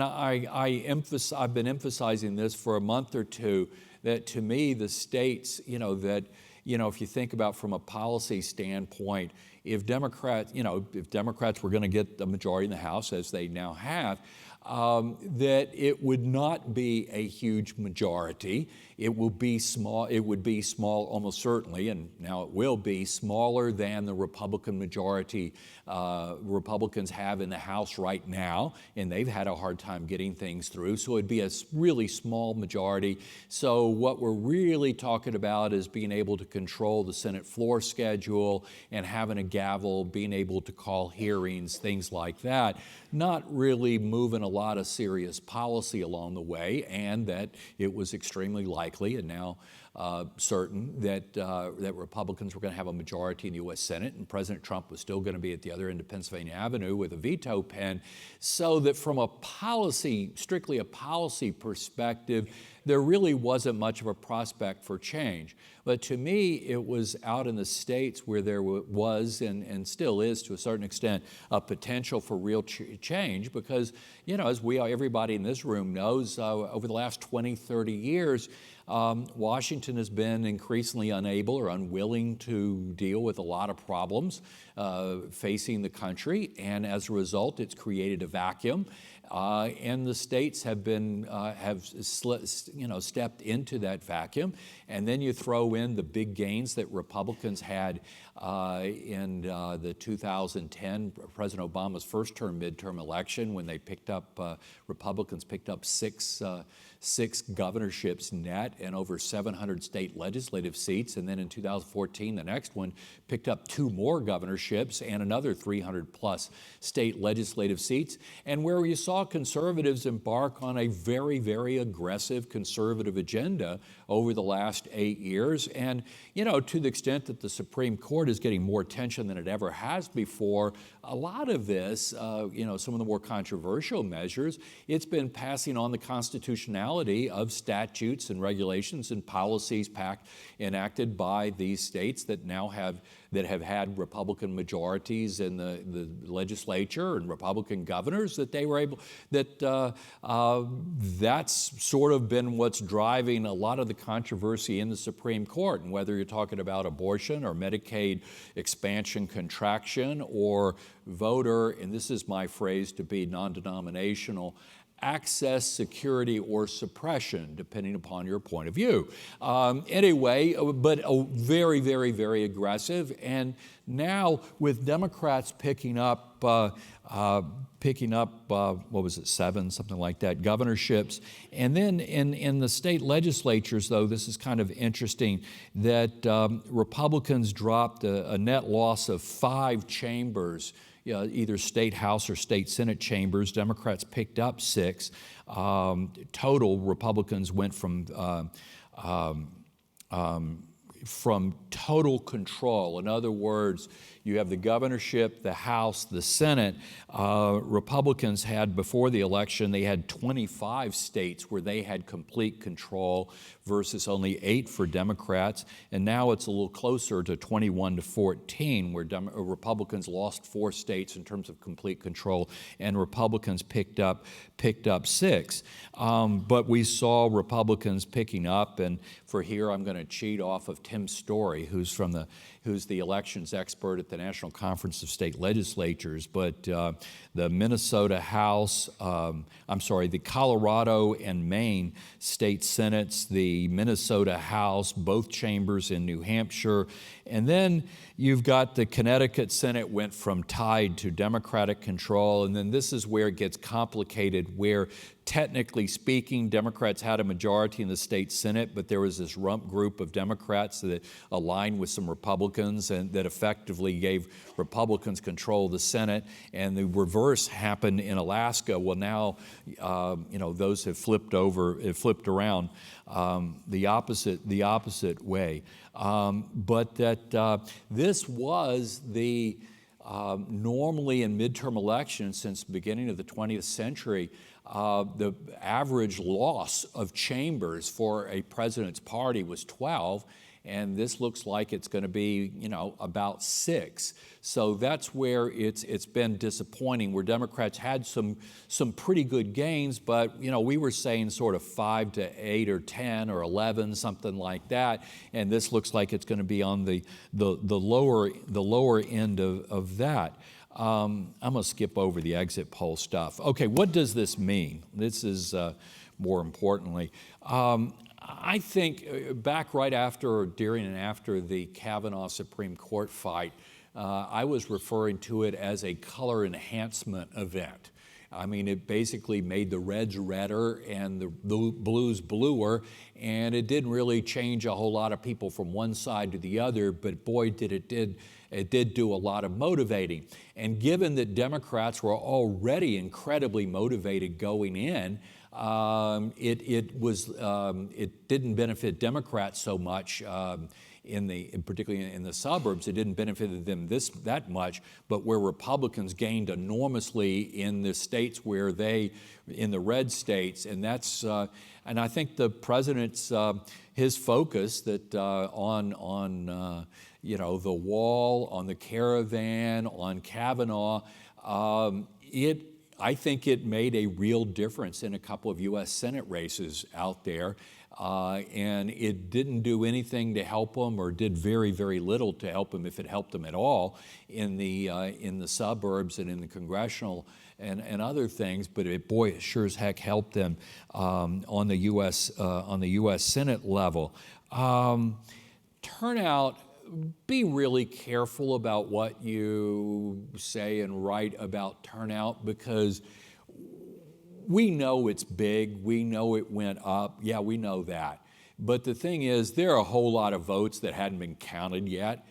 S3: I've been emphasizing this for a month or two, that to me, the states, if you think about from a policy standpoint, if Democrats were going to get the majority in the House, as they now have, that it would not be a huge majority. It will be small. It would be small almost certainly, and now it will be smaller than the Republican majority Republicans have in the House right now, and they've had a hard time getting things through. So it'd be a really small majority. So what we're really talking about is being able to control the Senate floor schedule and having a gavel, being able to call hearings, things like that. Not really moving a lot of serious policy along the way, and that it was extremely likely and now certain that Republicans were going to have a majority in the U.S. Senate, and President Trump was still going to be at the other end of Pennsylvania Avenue with a veto pen, so that from a policy, strictly a policy perspective, there really wasn't much of a prospect for change. But to me, it was out in the states where there was and still is to a certain extent a potential for real change, because, as everybody in this room knows, over the last 20, 30 years, Washington has been increasingly unable or unwilling to deal with a lot of problems facing the country, and as a result, it's created a vacuum. And the states have stepped into that vacuum, and then you throw in the big gains that Republicans had in the 2010 President Obama's first term midterm election, when they Republicans picked up six governorships net and over 700 state legislative seats, and then in 2014 the next one picked up 2 more governorships and another 300 plus state legislative seats, and where you saw conservatives embark on a very, very aggressive conservative agenda over the last 8 years. And, to the extent that the Supreme Court is getting more attention than it ever has before, a lot of this, some of the more controversial measures, it's been passing on the constitutionality of statutes and regulations and policies enacted by these states that now have had Republican majorities in the legislature and Republican governors, that they were able, that's sort of been what's driving a lot of the controversy in the Supreme Court. And whether you're talking about abortion or Medicaid expansion, contraction, or voter, and this is my phrase to be non-denominational, access, security, or suppression, depending upon your point of view. Anyway, but very, very, very aggressive. And now with Democrats picking up, what was it, 7, something like that, governorships. And then in the state legislatures, though, this is kind of interesting, that Republicans dropped a net loss of 5 chambers, either state House or state Senate chambers. Democrats picked up 6. Total, Republicans went from total control. In other words, you have the governorship, the House, the Senate. Republicans had, before the election, they had 25 states where they had complete control versus only 8 for Democrats. And now it's a little closer to 21-14, where Republicans lost 4 states in terms of complete control, and Republicans picked up 6. But we saw Republicans picking up, and for here I'm going to cheat off of Tim Story, who's the elections expert at the National Conference of State Legislatures. But the Minnesota House, the Colorado and Maine state senates, the Minnesota House, both chambers in New Hampshire, and then you've got the Connecticut Senate went from tied to Democratic control, and then this is where it gets complicated, where technically speaking, Democrats had a majority in the state Senate, but there was this rump group of Democrats that aligned with some Republicans and that effectively gave Republicans control of the Senate. And the reverse happened in Alaska. Well, now, those have flipped around the opposite way. But that this was the Normally in midterm elections since the beginning of the 20th century, the average loss of chambers for a president's party was 12, and this looks like it's going to be, about 6. So that's where it's been disappointing, where Democrats had some pretty good gains, but we were saying sort of 5 to 8 or 10 or 11, something like that, and this looks like it's going to be on the lower end of that. I'm going to skip over the exit poll stuff. Okay, what does this mean? This is more importantly. I think back right after, or during and after the Kavanaugh Supreme Court fight, I was referring to it as a color enhancement event. I mean, it basically made the reds redder and the blues bluer, and it didn't really change a whole lot of people from one side to the other, but boy, it did do a lot of motivating. And given that Democrats were already incredibly motivated going in, it didn't benefit Democrats so much, particularly in the suburbs. It didn't benefit them that much, but where Republicans gained enormously in the states in the red states, and that's and I think the president's his focus that on the wall, on the caravan, on Kavanaugh, I think it made a real difference in a couple of U.S. Senate races out there, and it didn't do anything to help them, or did very, very little to help them, if it helped them at all, in the suburbs and in the congressional and other things. But it sure as heck helped them on the U.S. Senate level. Turnout. Be really careful about what you say and write about turnout, because we know it's big, we know it went up, yeah, we know that. But the thing is, there are a whole lot of votes that hadn't been counted yet,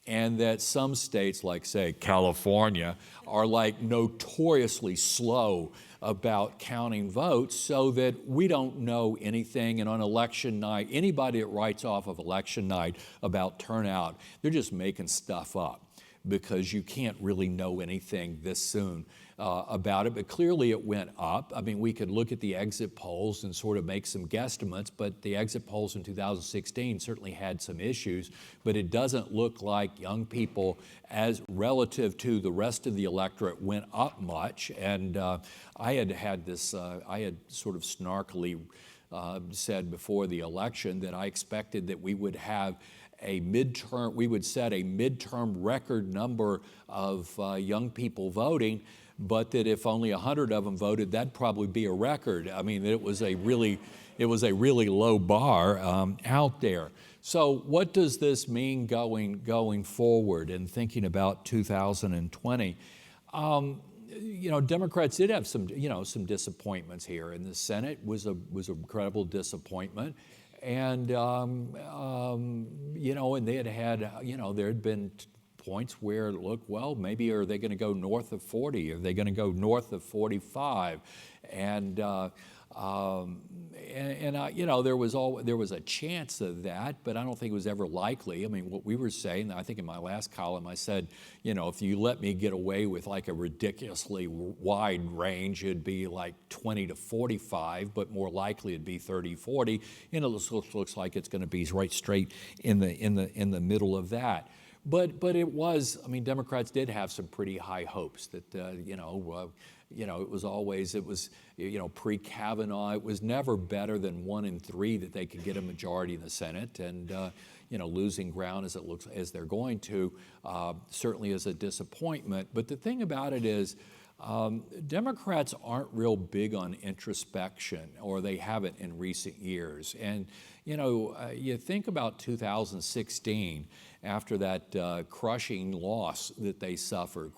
S3: and that some states, like say California, are like notoriously slow about counting votes, so that we don't know anything. And on election night, anybody that writes off of election night about turnout, they're just making stuff up, because you can't really know anything this soon about it. But clearly it went up. I mean, we could look at the exit polls and sort of make some guesstimates, but the exit polls in 2016 certainly had some issues. But it doesn't look like young people, as relative to the rest of the electorate, went up much. And I had sort of snarkily said before the election that I expected that we would have we would set a midterm record number of young people voting, but that if only 100 of them voted, that'd probably be a record. I mean, it was a really low bar out there. So what does this mean going forward and thinking about 2020? Democrats did have some disappointments here, and the Senate was a incredible disappointment. And and they had there had been points where, look, well, maybe are they going to go north of 40? Are they going to go north of 45? And there was a chance of that, but I don't think it was ever likely. I mean, what we were saying, I think in my last column, I said, if you let me get away with like a ridiculously wide range, it'd be like 20 to 45, but more likely it'd be 30, 40. And it looks like it's going to be right straight in the middle of that. But it was, I mean, Democrats did have some pretty high hopes that, pre-Kavanaugh, it was never better than 1 in 3 that they could get a majority in the Senate. And, losing ground as they're going to, certainly is a disappointment. But the thing about it is, Democrats aren't real big on introspection, or they haven't in recent years. And, you think about 2016, after that crushing loss that they suffered,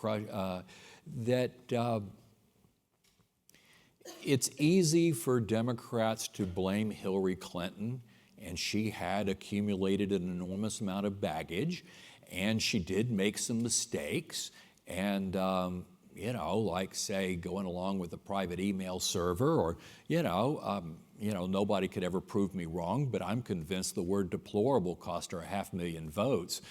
S3: it's easy for Democrats to blame Hillary Clinton, and she had accumulated an enormous amount of baggage, and she did make some mistakes, and like say going along with a private email server, or nobody could ever prove me wrong, but I'm convinced the word deplorable cost her 500,000 votes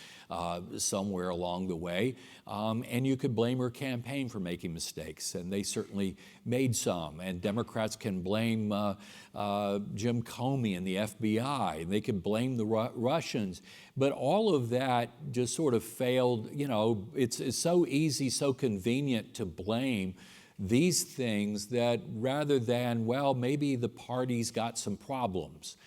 S3: somewhere along the way. And you could blame her campaign for making mistakes, and they certainly made some. And Democrats can blame Jim Comey and the FBI, and they can blame the Russians. But all of that just sort of failed. It's so easy, so convenient to blame these things that rather than, well, maybe the party's got some problems,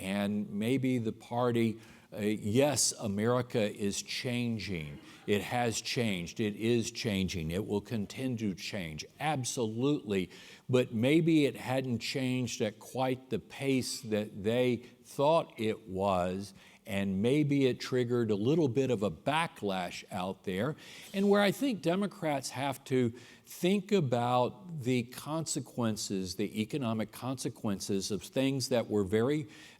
S3: and maybe the party, yes, America is changing. It has changed. It is changing. It will continue to change, absolutely. But maybe it hadn't changed at quite the pace that they thought it was, and maybe it triggered a little bit of a backlash out there, and where I think Democrats have to think about the consequences, the economic consequences of things that were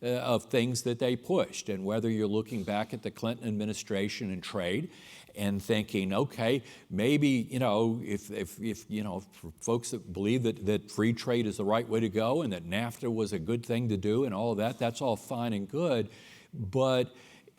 S3: of things that they pushed. And whether you're looking back at the Clinton administration and trade and thinking, okay, maybe, if for folks that believe that free trade is the right way to go and that NAFTA was a good thing to do and all of that, that's all fine and good. But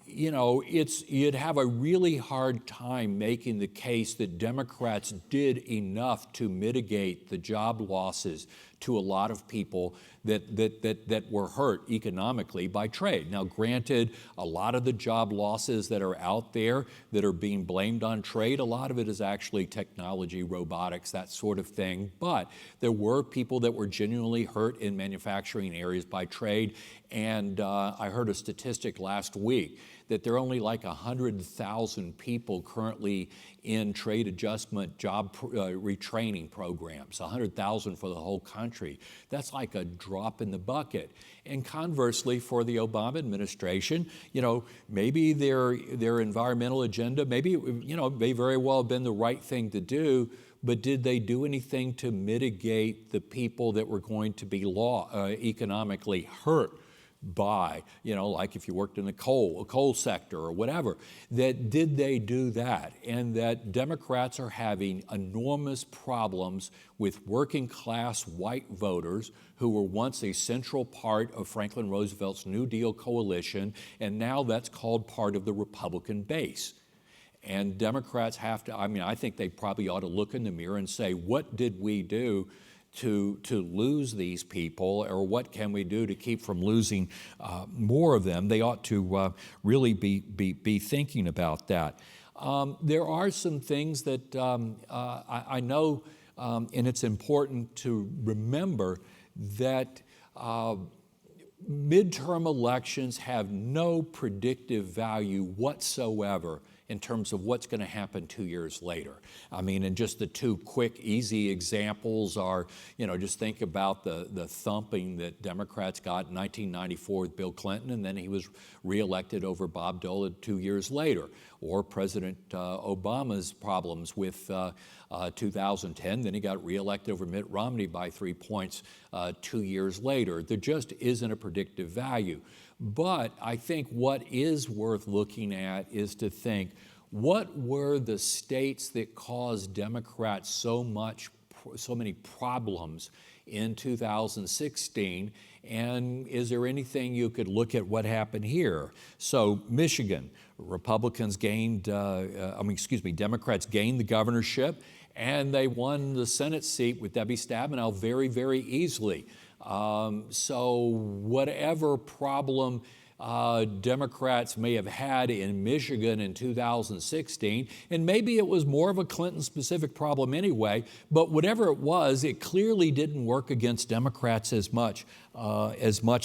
S3: you'd have a really hard time making the case that Democrats did enough to mitigate the job losses to a lot of people that were hurt economically by trade. Now, granted, a lot of the job losses that are out there that are being blamed on trade, a lot of it is actually technology, robotics, that sort of thing. But there were people that were genuinely hurt in manufacturing areas by trade. And I heard a statistic last week that there are only like 100,000 people currently in trade adjustment job retraining programs, 100,000 for the whole country. That's like a drop in the bucket. And conversely, for the Obama administration, maybe their environmental agenda, maybe, may very well have been the right thing to do, but did they do anything to mitigate the people that were going to be economically hurt by, like if you worked in a coal sector or whatever, did they do that? And that Democrats are having enormous problems with working class white voters who were once a central part of Franklin Roosevelt's New Deal coalition, and now that's called part of the Republican base. And Democrats have to, I think they probably ought to look in the mirror and say, what did we do to lose these people, or what can we do to keep from losing more of them? They ought to really be thinking about that. There are some things that I know, and it's important to remember that midterm elections have no predictive value whatsoever in terms of what's going to happen 2 years later. And just the two quick, easy examples are, just think about the thumping that Democrats got in 1994 with Bill Clinton, and then he was reelected over Bob Dole 2 years later. Or President Obama's problems with 2010, then he got reelected over Mitt Romney by 3 points 2 years later. There just isn't a predictive value. But I think what is worth looking at is to think, what were the states that caused Democrats so many problems in 2016, and is there anything you could look at what happened here? So Michigan, Democrats gained the governorship, and they won the Senate seat with Debbie Stabenow very, very easily. So whatever problem Democrats may have had in Michigan in 2016, and maybe it was more of a Clinton-specific problem anyway, but whatever it was, it clearly didn't work against Democrats as much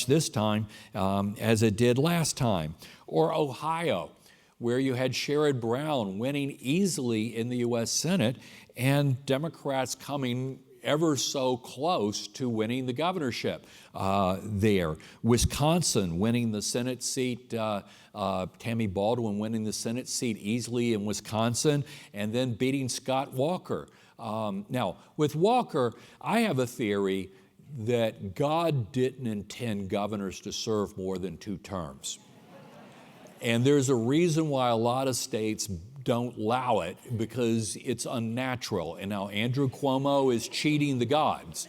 S3: this time as it did last time. Or Ohio, where you had Sherrod Brown winning easily in the U.S. Senate, and Democrats coming ever so close to winning the governorship there. Wisconsin winning the Senate seat, Tammy Baldwin winning the Senate seat easily in Wisconsin, and then beating Scott Walker. Now, with Walker, I have a theory that God didn't intend governors to serve more than 2 terms. And there's a reason why a lot of states don't allow it, because it's unnatural. And now Andrew Cuomo is cheating the gods.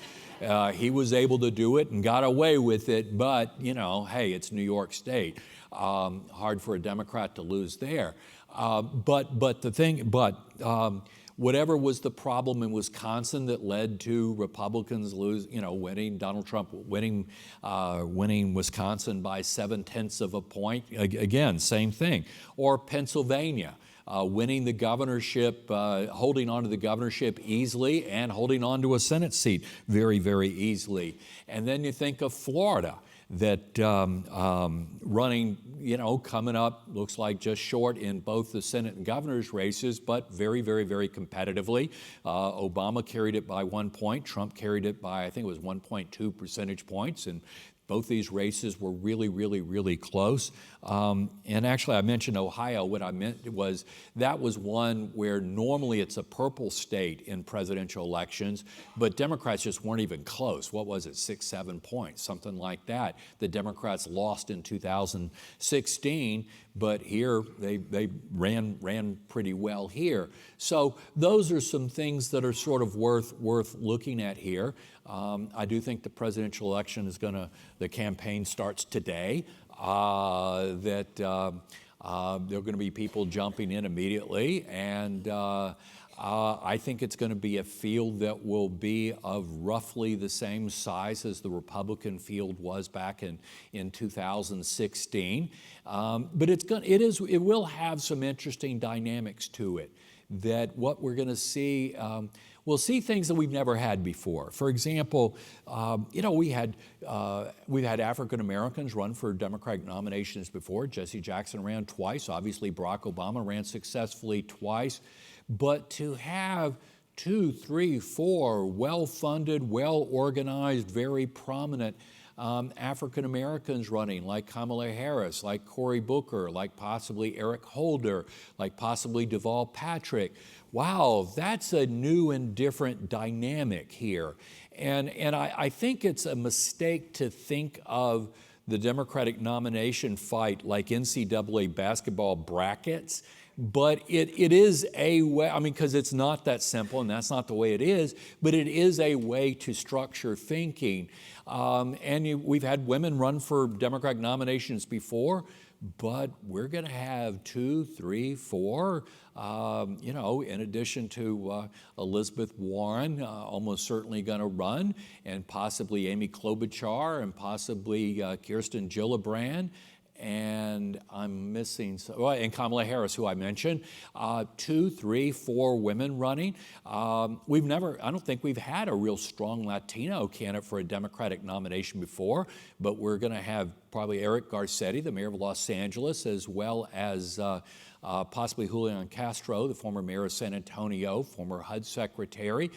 S3: He was able to do it and got away with it, but, hey, it's New York State. Hard for a Democrat to lose there. Whatever was the problem in Wisconsin that led to Republicans winning, Donald Trump winning Wisconsin by 0.7 of a point, again, same thing. Or Pennsylvania, winning the governorship, holding on to the governorship easily and holding on to a Senate seat very, very easily. And then you think of Florida, that running, coming up, looks like just short in both the Senate and governor's races, but very, very, very competitively. Obama carried it by 1 point. Trump carried it by, I think it was 1.2 percentage points. And both these races were really, really, really close. And actually, I mentioned Ohio. What I meant was that was one where normally it's a purple state in presidential elections, but Democrats just weren't even close. What was it, 6, 7 points, something like that. The Democrats lost in 2016, but here they ran pretty well here. So those are some things that are sort of worth looking at here. I do think the presidential election the campaign starts today, that there are going to be people jumping in immediately, and I think it's going to be a field that will be of roughly the same size as the Republican field was back in 2016. But it will have some interesting dynamics to it, that what we're going to see, we'll see things that we've never had before. For example, we've had African Americans run for Democratic nominations before. Jesse Jackson ran twice. Obviously, Barack Obama ran successfully twice. But to have 2, 3, 4 well-funded, well-organized, very prominent African Americans running, like Kamala Harris, like Cory Booker, like possibly Eric Holder, like possibly Deval Patrick. Wow, that's a new and different dynamic here. And I think it's a mistake to think of the Democratic nomination fight like NCAA basketball brackets. But it is a way, because it's not that simple, and that's not the way it is, but it is a way to structure thinking. We've had women run for Democratic nominations before, but we're going to have 2, 3, 4, in addition to Elizabeth Warren, almost certainly going to run, and possibly Amy Klobuchar, and possibly Kirsten Gillibrand. And I'm missing, and Kamala Harris, who I mentioned, 2, 3, 4 women running. I don't think we've had a real strong Latino candidate for a Democratic nomination before, but we're going to have probably Eric Garcetti, the mayor of Los Angeles, as well as possibly Julian Castro, the former mayor of San Antonio, former HUD secretary.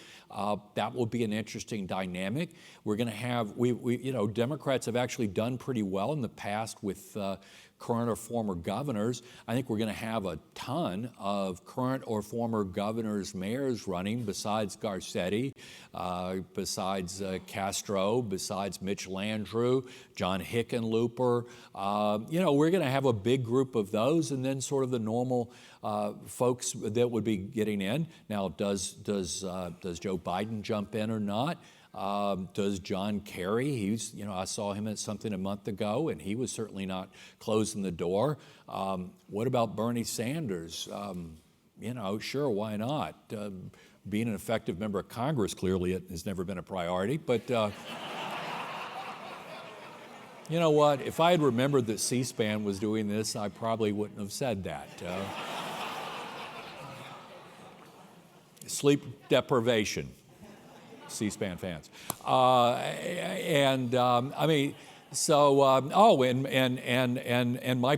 S3: That will be an interesting dynamic. We're going to have, Democrats have actually done pretty well in the past with current or former governors. I think we're going to have a ton of current or former governors, mayors running besides Garcetti, besides Castro, besides Mitch Landrieu, John Hickenlooper. We're going to have a big group of those, and then sort of the normal folks that would be getting in. Now, does Joe Biden jump in or not? Does John Kerry? I saw him at something a month ago, and he was certainly not closing the door. What about Bernie Sanders? Sure, why not? Being an effective member of Congress, clearly it has never been a priority, but you know what? If I had remembered that C-SPAN was doing this, I probably wouldn't have said that. Sleep deprivation. C-SPAN fans. And Mike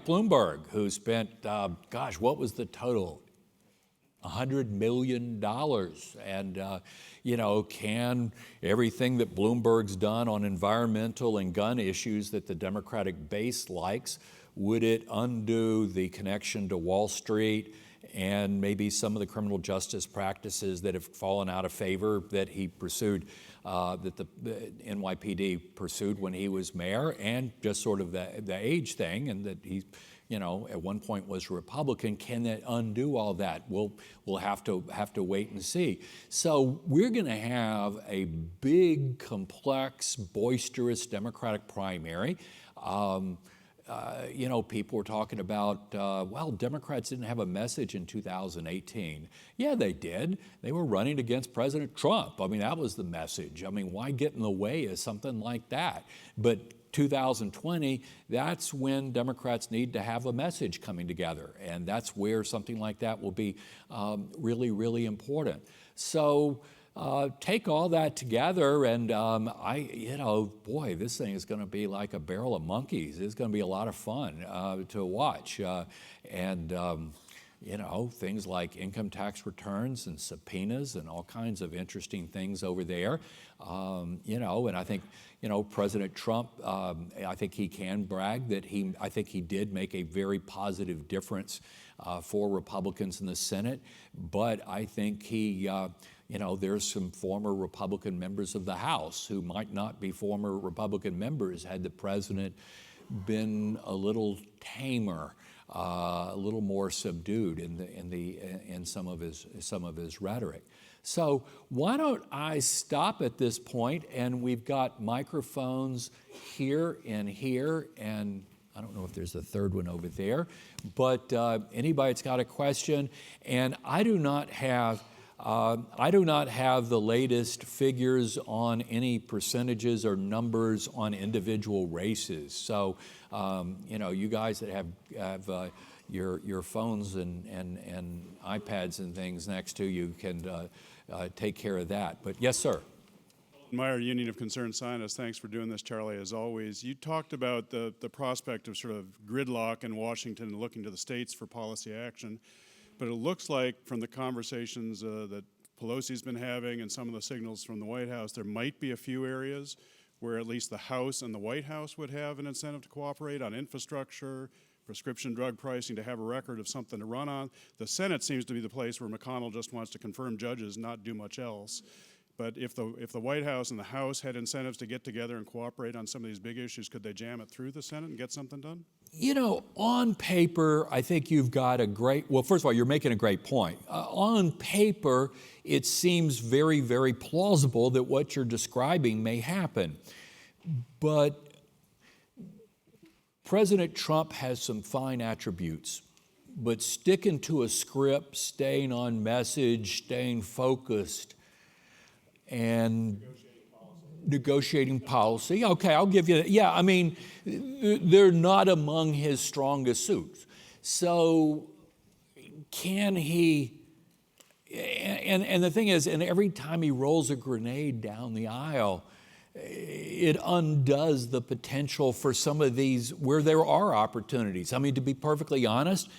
S3: Bloomberg, who spent, what was the total? $100 million. And, can everything that Bloomberg's done on environmental and gun issues that the Democratic base likes, would it undo the connection to Wall Street and maybe some of the criminal justice practices that have fallen out of favor that he pursued, that the NYPD pursued when he was mayor, and just sort of the age thing, and that he at one point was a Republican. Can that undo all that? We'll have to wait and see. So we're going to have a big, complex, boisterous Democratic primary. People were talking about, Democrats didn't have a message in 2018. Yeah, they did. They were running against President Trump. I mean, that was the message. I mean, why get in the way of something like that? But 2020, that's when Democrats need to have a message coming together, and that's where something like that will be really, really important. So take all that together, and this thing is going to be like a barrel of monkeys. It's going to be a lot of fun to watch, things like income tax returns and subpoenas and all kinds of interesting things over there. And I think, President Trump, I think he can brag that I think he did make a very positive difference for Republicans in the Senate, but I think there's some former Republican members of the House who might not be former Republican members had the president been a little tamer, a little more subdued in some of his rhetoric. So why don't I stop at this point, and we've got microphones here, and I don't know if there's a third one over there, but anybody that's got a question, and I do not have the latest figures on any percentages or numbers on individual races. So, you guys that have your phones and iPads and things next to you can take care of that. But yes, sir.
S4: Meyer, Union of Concerned Scientists, thanks for doing this, Charlie, as always. You talked about the prospect of sort of gridlock in Washington and looking to the states for policy action. But it looks like from the conversations that Pelosi's been having and some of the signals from the White House, there might be a few areas where at least the House and the White House would have an incentive to cooperate on infrastructure, prescription drug pricing, to have a record of something to run on. The Senate seems to be the place where McConnell just wants to confirm judges, not do much else. But if the White House and the House had incentives to get together and cooperate on some of these big issues, could they jam it through the Senate and get something done?
S3: On paper, I think you've got well, first of all, you're making a great point. On paper, it seems very, very plausible that what you're describing may happen. But President Trump has some fine attributes, but sticking to a script, staying on message, staying focused, and negotiating policy. Okay, I'll give you that. Yeah, I mean, they're not among his strongest suits. So can he, and the thing is, and every time he rolls a grenade down the aisle, it undoes the potential for some of these where there are opportunities. I mean, to be perfectly honest,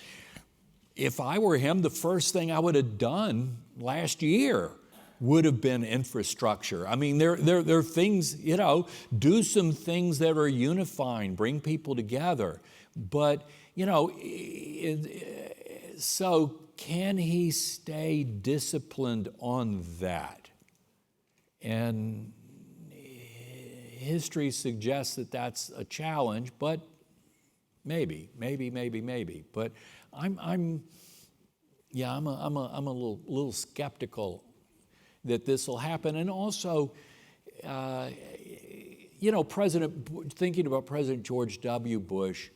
S3: if I were him, the first thing I would have done last year would have been infrastructure. I mean, there are things, do some things that are unifying, bring people together. But, so can he stay disciplined on that? And history suggests that that's a challenge, but maybe. But I'm a little skeptical that this will happen. And also, thinking about President George W. Bush,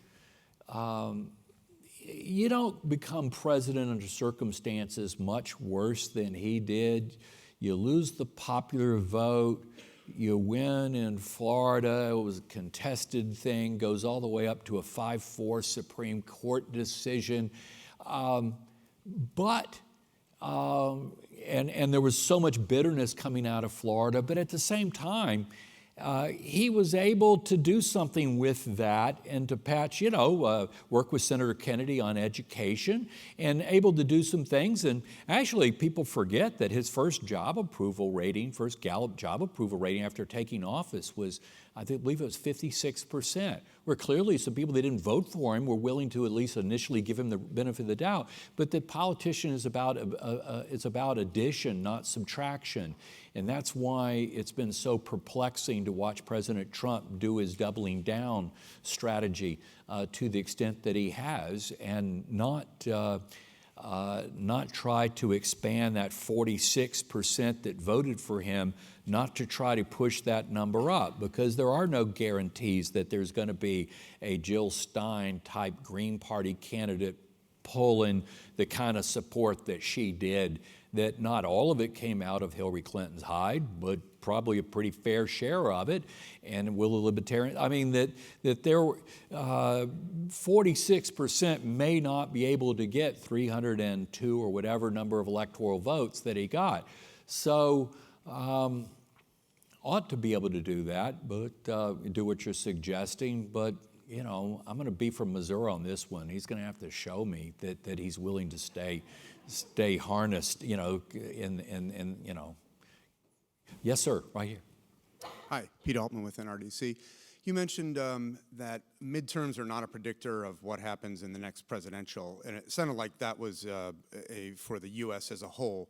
S3: you don't become president under circumstances much worse than he did. You lose the popular vote. You win in Florida. It was a contested thing, goes all the way up to a 5-4 Supreme Court decision. And there was so much bitterness coming out of Florida, but at the same time, he was able to do something with that and to patch, work with Senator Kennedy on education and able to do some things. And actually, people forget that his first Gallup approval rating after taking office was, I believe it was 56%. where clearly some people that didn't vote for him were willing to at least initially give him the benefit of the doubt. But the politician is about it's about addition, not subtraction. And that's why it's been so perplexing to watch President Trump do his doubling down strategy to the extent that he has, and not try to expand that 46% that voted for him, not to try to push that number up, because there are no guarantees that there's going to be a Jill Stein type Green Party candidate pulling the kind of support that she did. That not all of it came out of Hillary Clinton's hide, but probably a pretty fair share of it. And will the Libertarian, I mean, that there 46% may not be able to get 302 or whatever number of electoral votes that he got. So ought to be able to do that, but do what you're suggesting. But you know, I'm going to be from Missouri on this one. He's going to have to show me that he's willing to stay harnessed, you know, in you know. Yes, sir, right here.
S5: Hi, Pete Altman with NRDC. You mentioned that midterms are not a predictor of what happens in the next presidential, and it sounded like that was for the U.S. as a whole.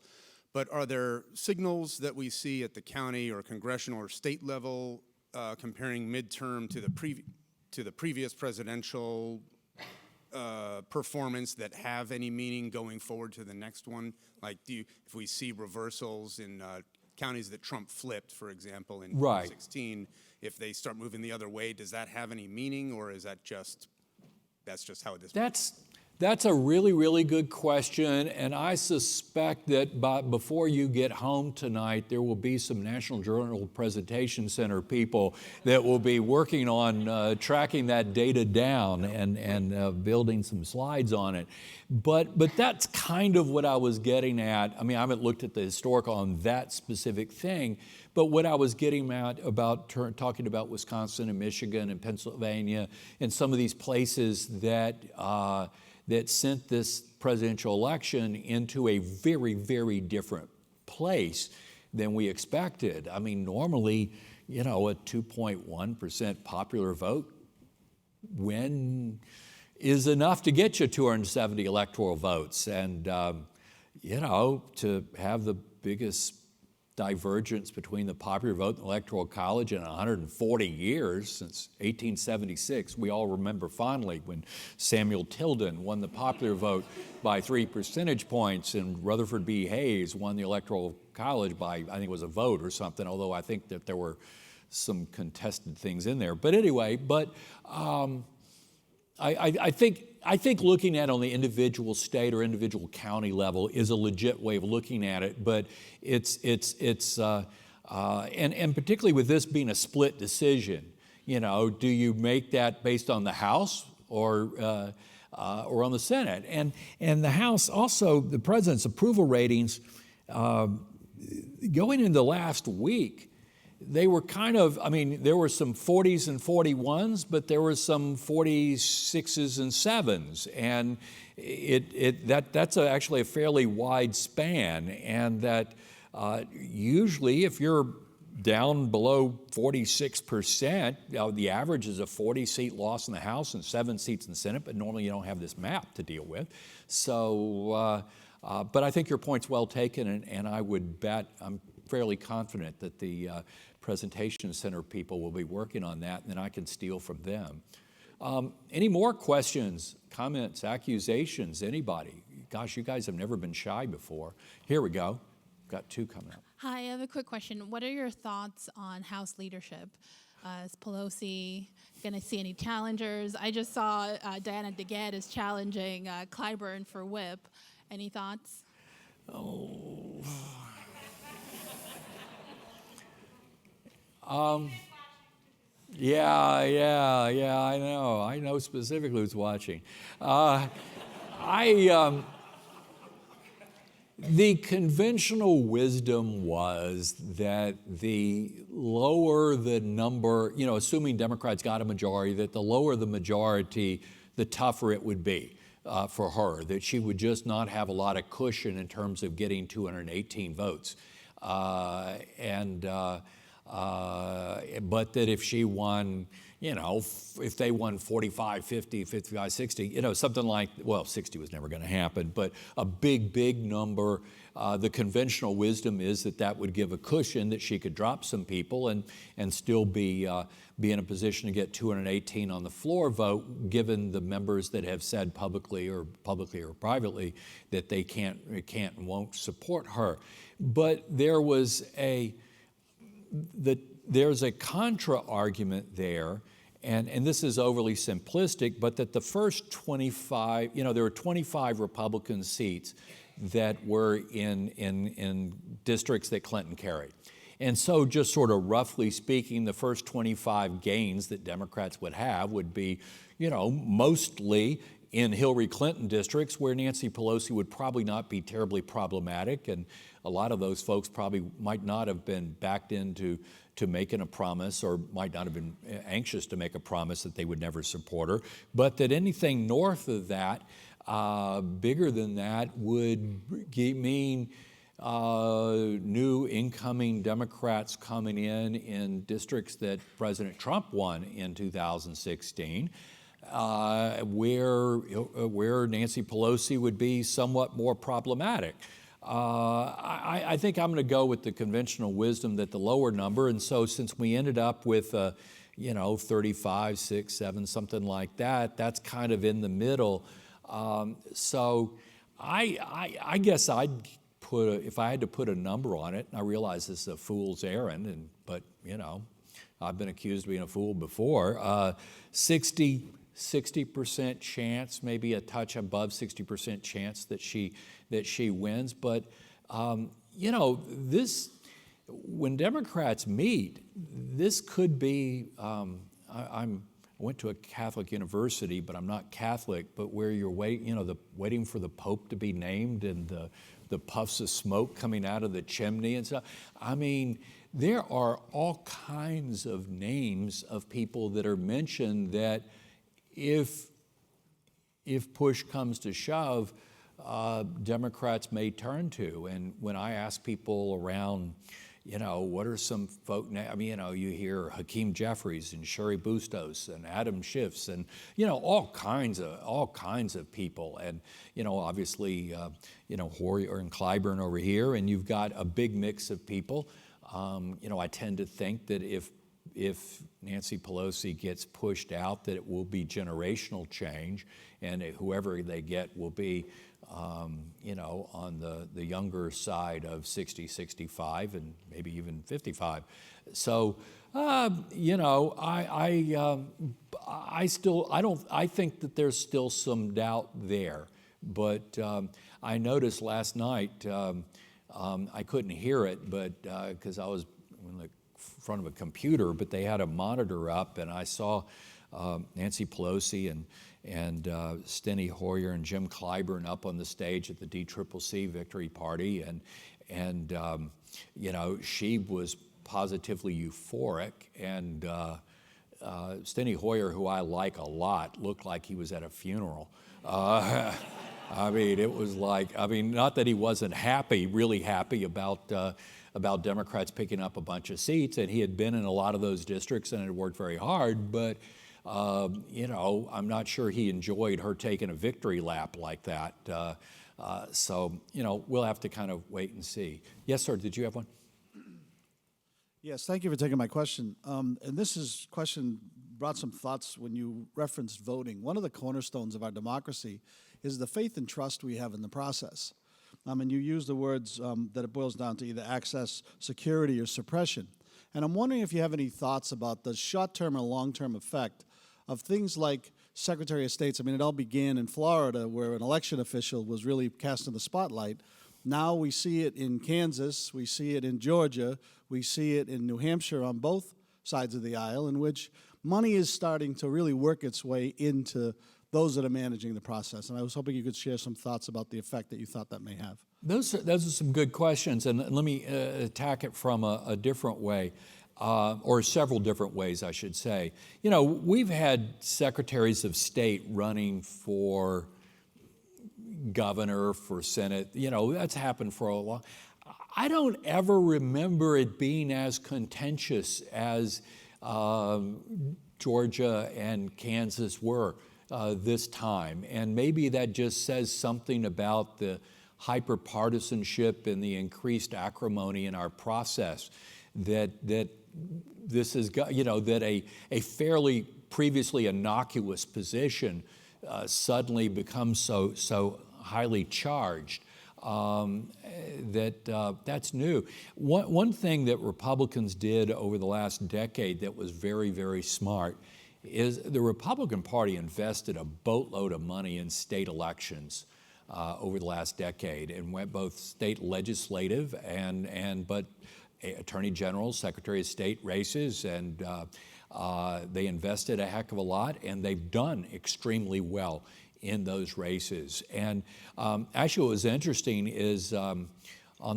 S5: But are there signals that we see at the county or congressional or state level comparing midterm to the previous presidential performance that have any meaning going forward to the next one? Like, if we see reversals in counties that Trump flipped, for example, in 2016, if they start moving the other way, does that have any meaning, or is that that's just how it is?
S3: That's a really, really good question, and I suspect that before you get home tonight, there will be some National Journal Presentation Center people that will be working on tracking that data down and building some slides on it. But that's kind of what I was getting at. I mean, I haven't looked at the historical on that specific thing, but what I was getting at about talking about Wisconsin and Michigan and Pennsylvania and some of these places that sent this presidential election into a very, very different place than we expected. I mean, normally, you know, a 2.1% popular vote win is enough to get you 270 electoral votes. And, you know, to have the biggest divergence between the popular vote and the Electoral College in 140 years, since 1876. We all remember fondly when Samuel Tilden won the popular vote by 3 percentage points, and Rutherford B. Hayes won the Electoral College by, I think it was a vote or something, although I think that there were some contested things in there. But anyway, I think looking at it on the individual state or individual county level is a legit way of looking at it, but it's and particularly with this being a split decision, you know, do you make that based on the House or on the Senate? And the House also, the president's approval ratings going into last week, they were kind of, I mean, there were some 40s and 41s, but there were some 46s and 7s. And that's actually a fairly wide span. And that usually if you're down below 46%, the average is a 40-seat loss in the House and 7 seats in the Senate, but normally you don't have this map to deal with. So, but I think your point's well taken, and I would bet, I'm fairly confident that the Presentation Center people will be working on that, and then I can steal from them. Any more questions, comments, accusations, anybody? Gosh, you guys have never been shy before. Here we go. Got 2 coming up.
S6: Hi, I have a quick question. What are your thoughts on House leadership? Is Pelosi going to see any challengers? I just saw Diana DeGette is challenging Clyburn for whip. Any thoughts?
S3: Oh. Yeah, I know specifically who's watching. The conventional wisdom was that the lower the number, you know, assuming Democrats got a majority, that the lower the majority, the tougher it would be for her, that she would just not have a lot of cushion in terms of getting 218 votes. but that if she won, if they won 45, 50, 55, 60, something like, well, 60 was never going to happen, but a big, big number, the conventional wisdom is that would give a cushion that she could drop some people and still be in a position to get 218 on the floor vote, given the members that have said publicly or privately that they can't and won't support her. But there's a contra argument there, and this is overly simplistic, but that the first 25, there were 25 Republican seats that were in districts that Clinton carried. And so just sort of roughly speaking, the first 25 gains that Democrats would have would be, mostly in Hillary Clinton districts where Nancy Pelosi would probably not be terribly problematic, and a lot of those folks probably might not have been backed into making a promise, or might not have been anxious to make a promise that they would never support her, but that anything north of that, bigger than that, would mean new incoming Democrats coming in districts that President Trump won in 2016, where Nancy Pelosi would be somewhat more problematic. I think I'm going to go with the conventional wisdom that the lower number, and so since we ended up with 35, 6, 7, something like that, that's kind of in the middle. So I guess I'd if I had to put a number on it, and I realize this is a fool's errand, but I've been accused of being a fool before, 60% chance, maybe a touch above 60% chance that she wins. But this, when Democrats meet, this could be. I went to a Catholic university, but I'm not Catholic. But where you're waiting for the Pope to be named, and the puffs of smoke coming out of the chimney and stuff. I mean, there are all kinds of names of people that are mentioned that if push comes to shove, Democrats may turn to. And when I ask people around, what are some folk names? I mean, you hear Hakeem Jeffries and Sherry Bustos and Adam Schiff's and, all kinds of people. And, obviously, Hoyer and Clyburn over here, and you've got a big mix of people. I tend to think that if Nancy Pelosi gets pushed out, that it will be generational change, and whoever they get will be, on the younger side of 60, 65, and maybe even 55. So, I think that there's still some doubt there. But I noticed last night, I couldn't hear it, but because I was in the front of a computer, but they had a monitor up, and I saw Nancy Pelosi and Steny Hoyer and Jim Clyburn up on the stage at the DCCC victory party, and she was positively euphoric, and Steny Hoyer, who I like a lot, looked like he was at a funeral. I mean, it was like, not that he wasn't really happy about Democrats picking up a bunch of seats, and he had been in a lot of those districts and had worked very hard, but I'm not sure he enjoyed her taking a victory lap like that. So, we'll have to kind of wait and see. Yes, sir, did you have one?
S7: Yes, thank you for taking my question. And this question brought some thoughts when you referenced voting. One of the cornerstones of our democracy is the faith and trust we have in the process. And you use the words that it boils down to either access, security, or suppression. And I'm wondering if you have any thoughts about the short-term or long-term effect of things like Secretary of State's. I mean, it all began in Florida, where an election official was really cast in the spotlight. Now we see it in Kansas, we see it in Georgia, we see it in New Hampshire on both sides of the aisle, in which money is starting to really work its way into those that are managing the process. And I was hoping you could share some thoughts about the effect that you thought that may have.
S3: Those are some good questions, and let me attack it from a different way. Or several different ways, I should say. We've had secretaries of state running for governor, for Senate. That's happened for a long. I don't ever remember it being as contentious as Georgia and Kansas were this time. And maybe that just says something about the hyper-partisanship and the increased acrimony in our process, that this is, that a fairly previously innocuous position suddenly becomes so highly charged. That's new. One thing that Republicans did over the last decade that was very, very smart is the Republican Party invested a boatload of money in state elections over the last decade, and went both state legislative but attorney general, secretary of state races, and they invested a heck of a lot, and they've done extremely well in those races. And actually what was interesting is on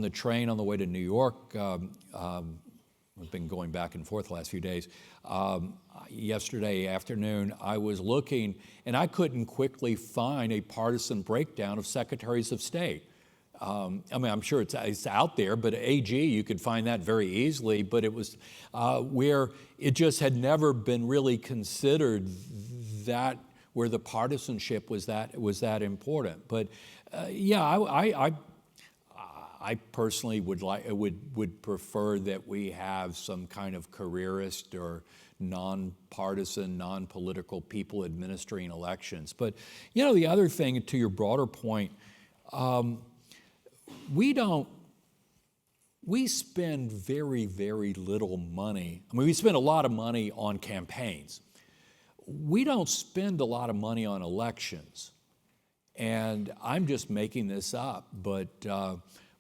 S3: the train on the way to New York, I've been going back and forth the last few days, yesterday afternoon I was looking and I couldn't quickly find a partisan breakdown of secretaries of state. I mean, I'm sure it's out there, but AG, you could find that very easily, but it was where it just had never been really considered that where the partisanship was that important. But yeah, I personally would prefer that we have some kind of careerist or non-partisan, non-political people administering elections. But the other thing, to your broader point, we spend very, very little money. I mean, we spend a lot of money on campaigns. We don't spend a lot of money on elections. And I'm just making this up, but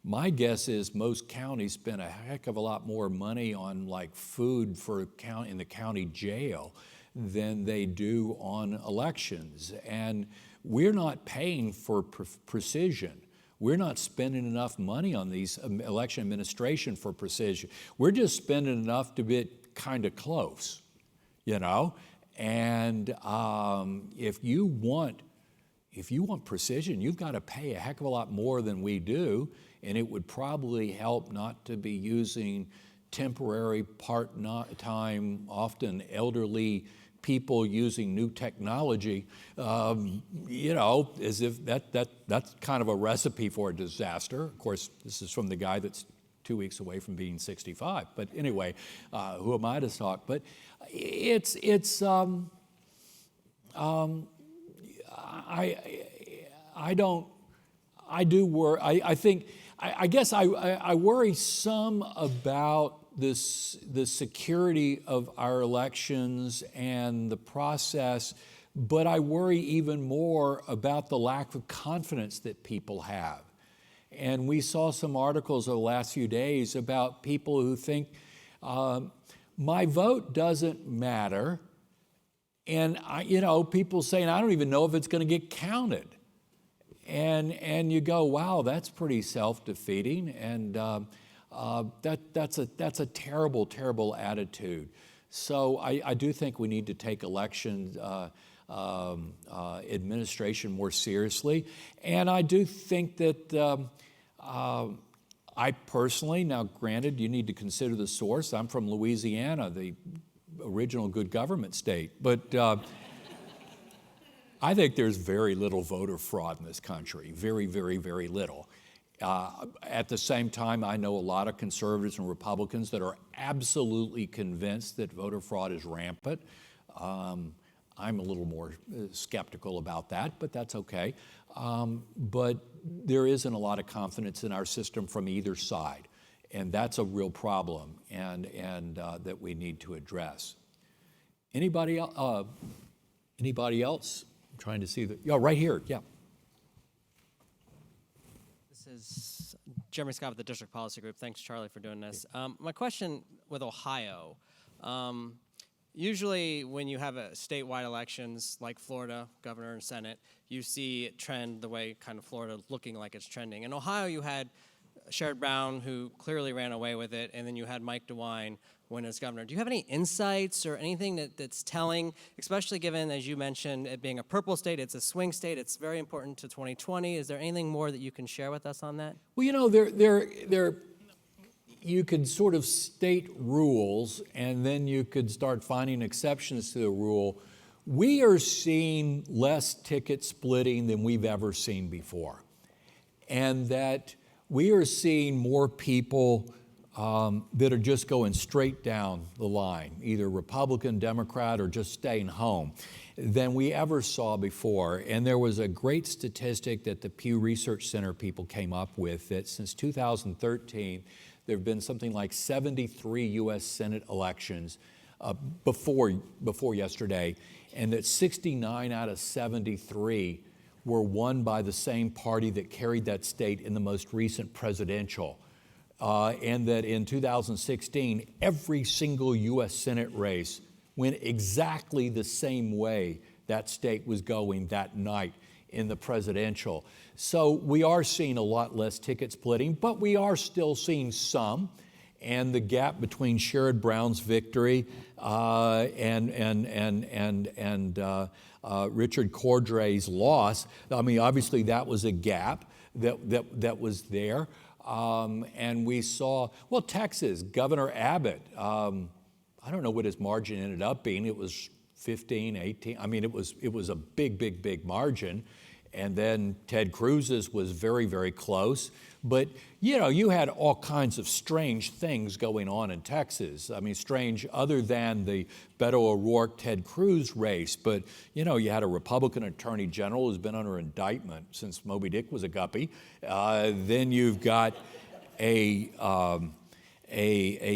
S3: my guess is most counties spend a heck of a lot more money on like food in the county jail than they do on elections. And we're not paying for precision. We're not spending enough money on these election administration for precision. We're just spending enough to be kind of close, And if you want precision, you've got to pay a heck of a lot more than we do, and it would probably help not to be using temporary, part-time, often elderly people using new technology, as if that's kind of a recipe for a disaster. Of course, this is from the guy that's 2 weeks away from being 65. But anyway, who am I to talk? But I guess I worry some about the security of our elections and the process, but I worry even more about the lack of confidence that people have. And we saw some articles over the last few days about people who think, my vote doesn't matter, and people saying, I don't even know if it's going to get counted. And you go, wow, that's pretty self-defeating, and that's a terrible, terrible attitude. So I do think we need to take election administration more seriously, and I do think that I personally, now granted, you need to consider the source. I'm from Louisiana, the original good government state, but I think there's very little voter fraud in this country, very, very, very little. At the same time, I know a lot of conservatives and Republicans that are absolutely convinced that voter fraud is rampant. I'm a little more skeptical about that, but that's okay. But there isn't a lot of confidence in our system from either side, and that's a real problem, and that we need to address. Anybody else? I'm trying to see right here, yeah.
S8: This is Jeremy Scott with the District Policy Group. Thanks, Charlie, for doing this. My question with Ohio, usually when you have statewide elections like Florida, governor and Senate, you see it trend the way kind of Florida looking like it's trending. In Ohio, you had Sherrod Brown, who clearly ran away with it, and then you had Mike DeWine win as governor. Do you have any insights or anything that's telling, especially given, as you mentioned, it being a purple state, it's a swing state, it's very important to 2020. Is there anything more that you can share with us on that?
S3: Well, you could sort of state rules and then you could start finding exceptions to the rule. We are seeing less ticket splitting than we've ever seen before. And that we are seeing more people that are just going straight down the line, either Republican, Democrat, or just staying home, than we ever saw before. And there was a great statistic that the Pew Research Center people came up with that since 2013, there have been something like 73 U.S. Senate elections before yesterday, and that 69 out of 73 were won by the same party that carried that state in the most recent presidential. And that in 2016, every single U.S. Senate race went exactly the same way that state was going that night in the presidential. So we are seeing a lot less ticket splitting, but we are still seeing some. And the gap between Sherrod Brown's victory and Richard Cordray's loss, I mean, obviously that was a gap that was there. And we saw, well, Texas, Governor Abbott, I don't know what his margin ended up being. It was 15, 18. I mean, it was a big margin. And then Ted Cruz's was very, very close. But, you know, you had all kinds of strange things going on in Texas. I mean, strange other than the Beto O'Rourke-Ted Cruz race. But, you know, you had a Republican attorney general who's been under indictment since Moby Dick was a guppy. Then you've got a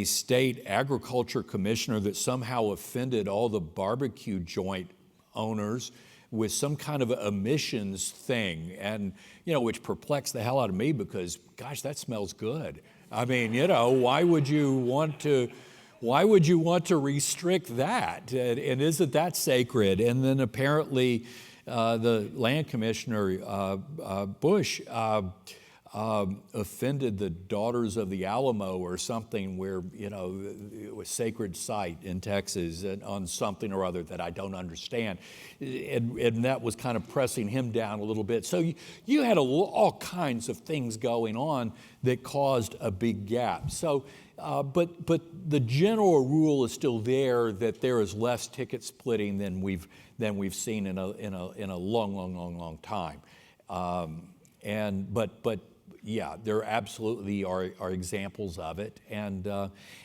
S3: state agriculture commissioner that somehow offended all the barbecue joint owners with some kind of emissions thing, and, you know, which perplexed the hell out of me because, gosh, that smells good. I mean, you know, why would you want to restrict that? And isn't that sacred? And then apparently the land commissioner, Bush, offended the Daughters of the Alamo or something where, you know, it was sacred site in Texas and on something or other that I don't understand. And that was kind of pressing him down a little bit. So you had all kinds of things going on that caused a big gap. So, but the general rule is still there that there is less ticket splitting than we've seen in a long time. But yeah, there absolutely are examples of it. And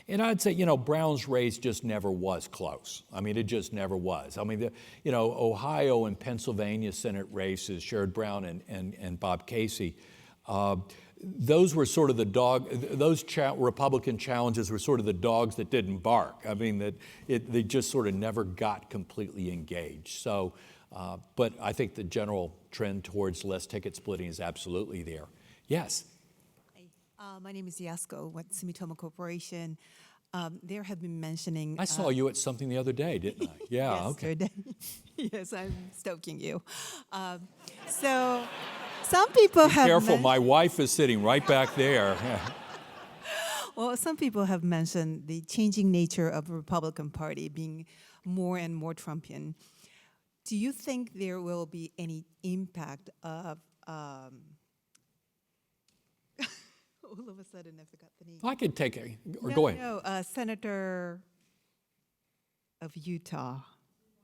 S3: I'd say, you know, Brown's race just never was close. I mean, it just never was. I mean, you know, Ohio and Pennsylvania Senate races, Sherrod Brown and Bob Casey, those were sort of those Republican challenges were sort of the dogs that didn't bark. I mean, they just sort of never got completely engaged. So, but I think the general trend towards less ticket splitting is absolutely there. Yes.
S9: Hi. My name is Yasko with Sumitomo Corporation. There have been mentioning...
S3: I saw you at something the other day, didn't I? Yeah, okay.
S9: Yes, I'm stoking you. So some people have...
S3: Be careful, my wife is sitting right back there.
S9: Well, some people have mentioned the changing nature of the Republican Party being more and more Trumpian. Do you think there will be any impact of... all of a sudden, I forgot the name.
S3: I could take it, or go ahead.
S9: No, Senator of Utah.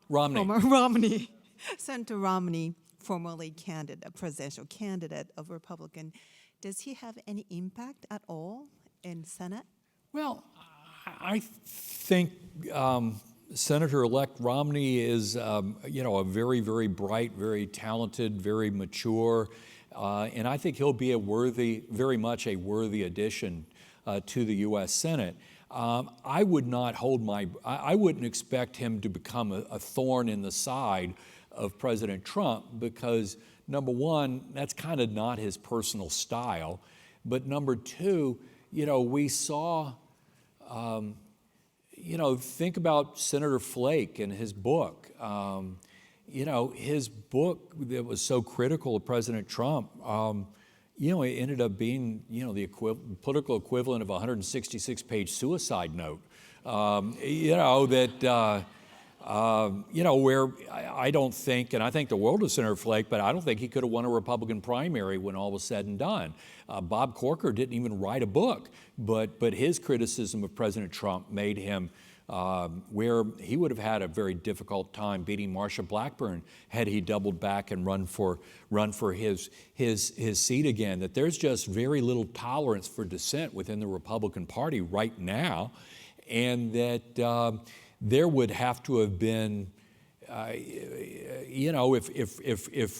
S3: Romney.
S9: Romney. Senator Romney, formerly a presidential candidate of Republican. Does he have any impact at all in Senate?
S3: Well, I think Senator-elect Romney is, you know, a very, very bright, very talented, very mature. And I think he'll be very much a worthy addition to the U.S. Senate. I wouldn't expect him to become a thorn in the side of President Trump because, number one, that's kind of not his personal style. But number two, you know, we saw, you know, think about Senator Flake and his book. You know, his book that was so critical of President Trump, you know, it ended up being, you know, the political equivalent of a 166-page suicide note. You know, that Where I don't think, and I think the world of Senator Flake, but I don't think he could have won a Republican primary when all was said and done. Bob Corker didn't even write a book, but his criticism of President Trump made him where he would have had a very difficult time beating Marsha Blackburn had he doubled back and run for his seat again. That there's just very little tolerance for dissent within the Republican Party right now, and that there would have to have been, if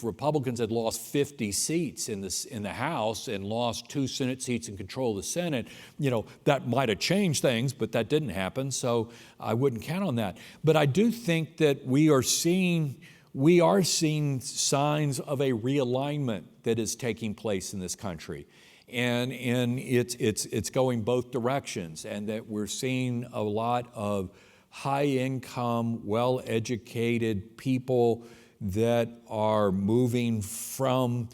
S3: Republicans had lost 50 seats in the House and lost 2 Senate seats and control of the Senate, that might have changed things, but that didn't happen, so I wouldn't count on that. But I do think that we are seeing signs of a realignment that is taking place in this country. And it's going both directions, and that we're seeing a lot of high-income, well-educated people that are moving from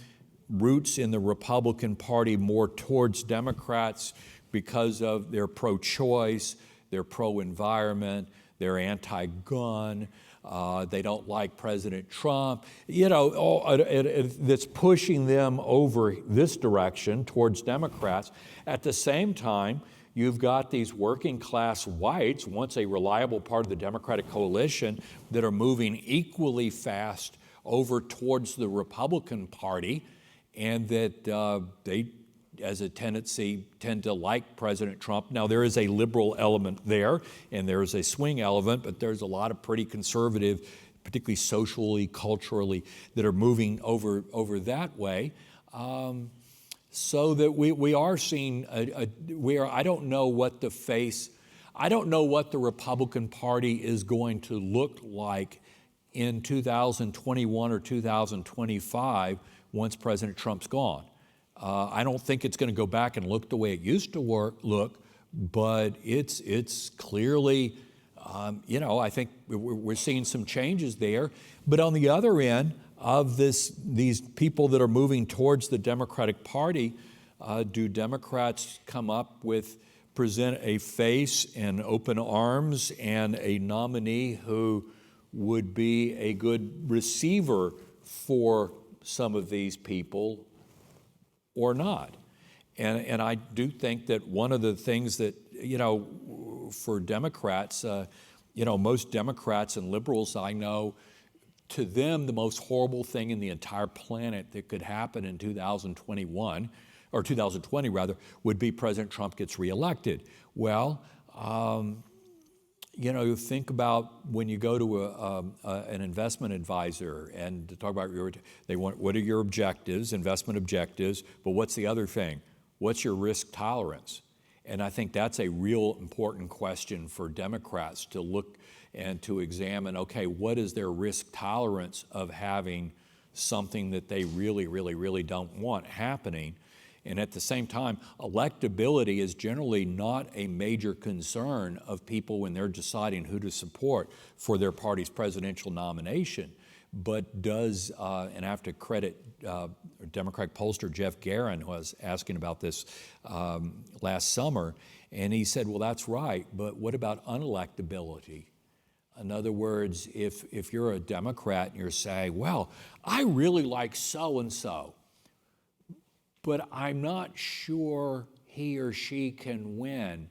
S3: roots in the Republican Party more towards Democrats because of their pro-choice, their pro-environment, their anti-gun. They don't like President Trump. That's pushing them over this direction towards Democrats. At the same time, you've got these working class whites, once a reliable part of the Democratic coalition, that are moving equally fast over towards the Republican Party, and that they, as a tendency, tend to like President Trump. Now, there is a liberal element there, and there is a swing element, but there's a lot of pretty conservative, particularly socially, culturally, that are moving over that way. So that we are seeing I don't know what the Republican Party is going to look like in 2021 or 2025 once President Trump's gone. I don't think it's going to go back and look the way it used to look, but it's clearly, I think we're seeing some changes there. But on the other end of these people that are moving towards the Democratic Party, do Democrats present a face and open arms and a nominee who would be a good receiver for some of these people or not? And I do think that one of the things that, for Democrats, most Democrats and liberals I know, to them, the most horrible thing in the entire planet that could happen in 2021, or 2020 rather, would be President Trump gets reelected. Well, you think about when you go to an investment advisor and to talk about what are your objectives, investment objectives, but what's the other thing? What's your risk tolerance? And I think that's a real important question for Democrats to look and to examine, okay, what is their risk tolerance of having something that they really, really, really don't want happening? And at the same time, electability is generally not a major concern of people when they're deciding who to support for their party's presidential nomination. But does, and I have to credit Democratic pollster Jeff Guerin, who was asking about this last summer, and he said, well, that's right, but what about unelectability? In other words, if you're a Democrat and you're saying, well, I really like so-and-so, but I'm not sure he or she can win,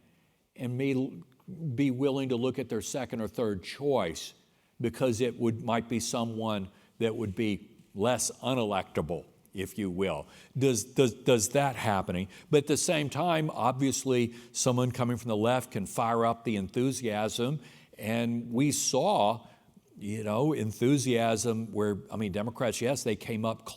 S3: and may be willing to look at their second or third choice because it might be someone that would be less unelectable, if you will. Does that happening? But at the same time, obviously, someone coming from the left can fire up the enthusiasm. And we saw, enthusiasm where, Democrats, yes, they came up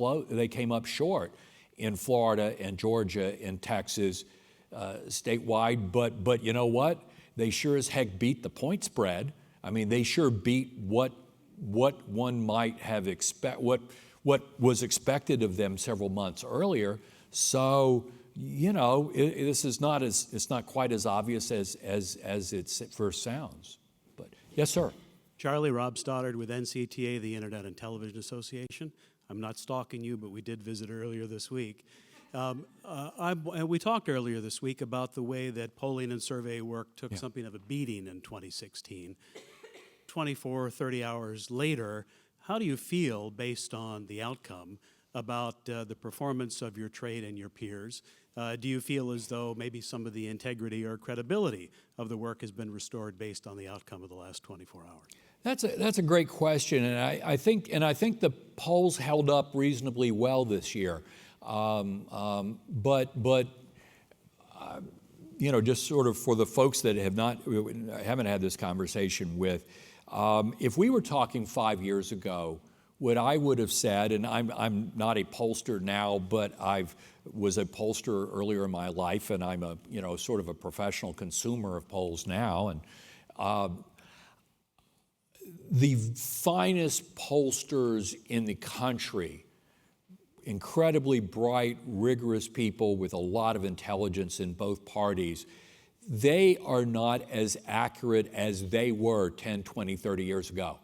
S3: short in Florida and Georgia and Texas statewide, but you know what? They sure as heck beat the point spread. They sure beat what one might have what was expected of them several months earlier. So, this is it's not quite as obvious as it first sounds. Yes, sir.
S10: Charlie, Rob Stoddard with NCTA, the Internet and Television Association. I'm not stalking you, but we did visit earlier this week. We talked earlier this week about the way that polling and survey work took something of a beating in 2016. 24, 30 hours later, how do you feel based on the outcome about the performance of your trade and your peers? Do you feel as though maybe some of the integrity or credibility of the work has been restored based on the outcome of the last 24 hours?
S3: That's a great question, and I think the polls held up reasonably well this year. But just sort of for the folks that haven't had this conversation with, if we were talking 5 years ago, what I would have said, and I'm not a pollster now, but was a pollster earlier in my life, and I'm sort of a professional consumer of polls now, and the finest pollsters in the country, incredibly bright, rigorous people with a lot of intelligence in both parties, they are not as accurate as they were 10, 20, 30 years ago.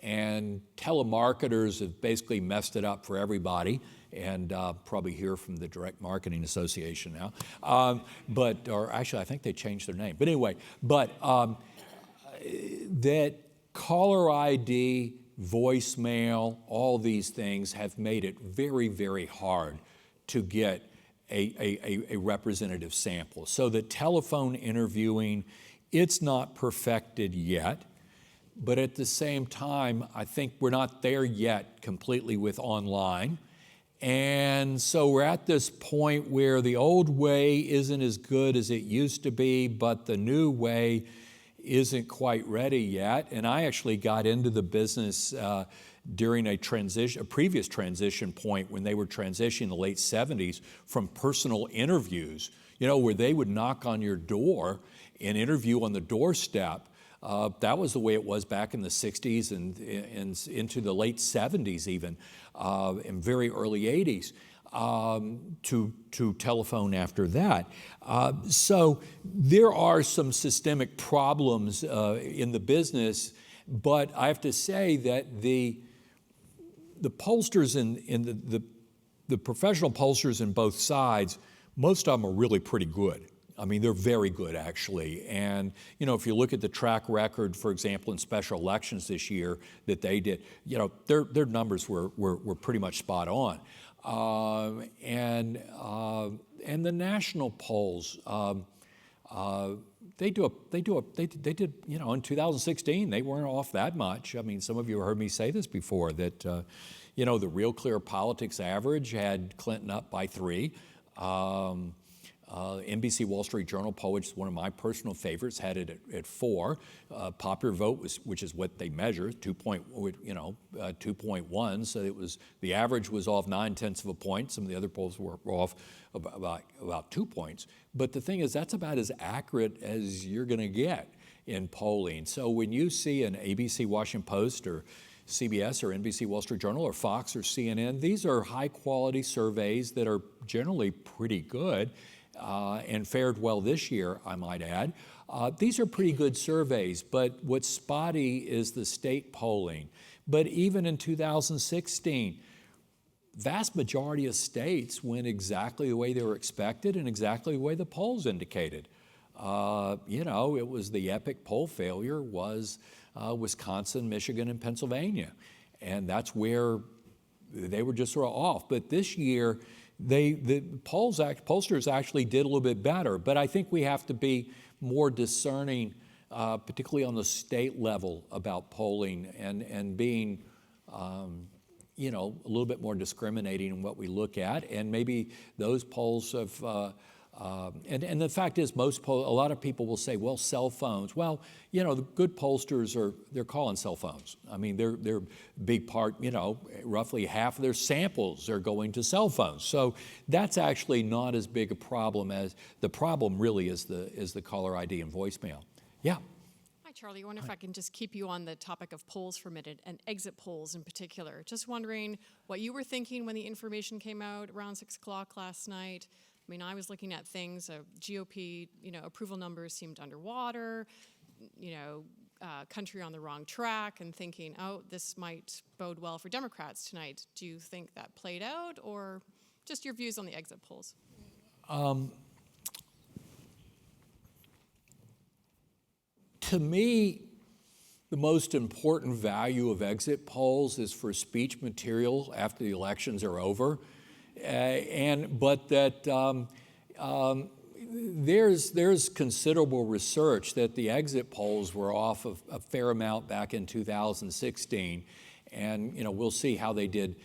S3: And telemarketers have basically messed it up for everybody, and probably hear from the Direct Marketing Association now. Or actually, I think they changed their name. But anyway, that caller ID, voicemail, all these things have made it very, very hard to get a representative sample. So the telephone interviewing, it's not perfected yet. But at the same time, I think we're not there yet completely with online. And so we're at this point where the old way isn't as good as it used to be, but the new way isn't quite ready yet. And I actually got into the business during a previous transition point when they were transitioning in the late 70s from personal interviews, where they would knock on your door and interview on the doorstep. That was the way it was back in the 60s and into the late 70s even, and very early 80s, to telephone after that. So there are some systemic problems in the business, but I have to say that the pollsters in the professional pollsters in both sides, most of them are really pretty good. I mean, they're very good, actually. And, if you look at the track record, for example, in special elections this year that they did, their numbers were pretty much spot on. And the national polls, they did, in 2016, they weren't off that much. I mean, some of you heard me say this before, that, the Real Clear Politics average had Clinton up by 3. NBC Wall Street Journal poll, which is one of my personal favorites, had it at 4. Popular vote, which is what they measure, 2.1. So it was, the average was off 0.9 of a point. Some of the other polls were off about 2 points. But the thing is, that's about as accurate as you're going to get in polling. So when you see an ABC Washington Post or CBS or NBC Wall Street Journal or Fox or CNN, these are high-quality surveys that are generally pretty good. And fared well this year, I might add. These are pretty good surveys, but what's spotty is the state polling. But even in 2016, vast majority of states went exactly the way they were expected and exactly the way the polls indicated. It was the epic poll failure was Wisconsin, Michigan, and Pennsylvania. And that's where they were just sort of off. But this year, the pollsters actually did a little bit better, but I think we have to be more discerning, particularly on the state level, about polling and being, a little bit more discriminating in what we look at. And maybe those polls have, and the fact is, a lot of people will say, well, cell phones. Well, the good pollsters they're calling cell phones. I mean, they're big part, roughly half of their samples are going to cell phones. So that's actually not as big a problem as, the problem really is the caller ID and voicemail. Yeah.
S11: Hi, Charlie. I wonder if I can just keep you on the topic of polls for a minute, and exit polls in particular. Just wondering what you were thinking when the information came out around 6 o'clock last night. I mean, I was looking at things, GOP, approval numbers seemed underwater, country on the wrong track, and thinking, oh, this might bode well for Democrats tonight. Do you think that played out, or just your views on the exit polls?
S3: To me, the most important value of exit polls is for speech material after the elections are over, but that there's considerable research that the exit polls were off of a fair amount back in 2016, and we'll see how they did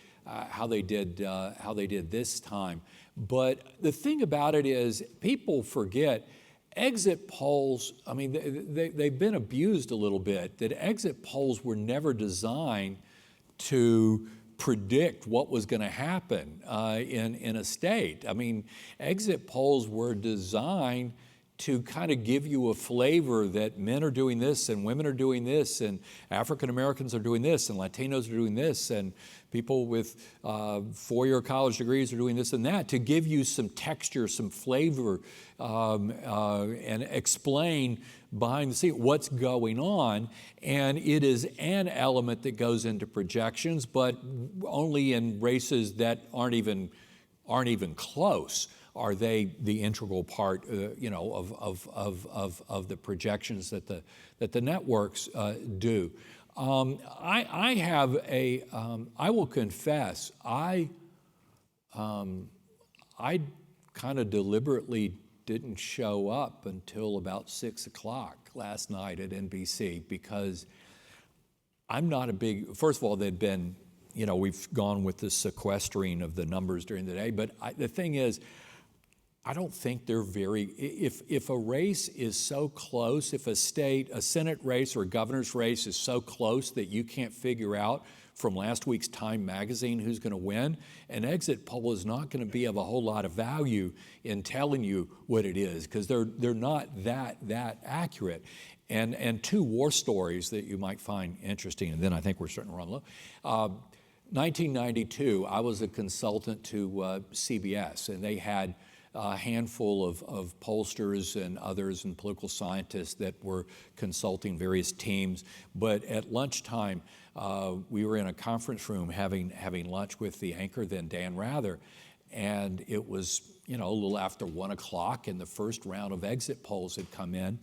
S3: this time. But the thing about it is, people forget exit polls. I mean, they've been abused a little bit. That exit polls were never designed to predict what was going to happen in a state. I mean, exit polls were designed to kind of give you a flavor that men are doing this and women are doing this and African Americans are doing this and Latinos are doing this and people with four-year college degrees are doing this and that, to give you some texture, some flavor, and explain behind the scene what's going on. And it is an element that goes into projections, but only in races that aren't even close are they the integral part, of the projections that the networks do. I will confess, I kind of deliberately didn't show up until about 6 o'clock last night at NBC, because I'm not a big, first of all, they'd been, we've gone with the sequestering of the numbers during the day, but the thing is, I don't think they're if a race is so close, if a Senate race or a governor's race is so close that you can't figure out from last week's Time magazine who's going to win, an exit poll is not going to be of a whole lot of value in telling you what it is, because they're not that accurate. And two war stories that you might find interesting, and then I think we're starting to run low. 1992, I was a consultant to CBS, and they had a handful of pollsters and others and political scientists that were consulting various teams. But at lunchtime, we were in a conference room having lunch with the anchor then, Dan Rather, and it was a little after 1 o'clock, and the first round of exit polls had come in.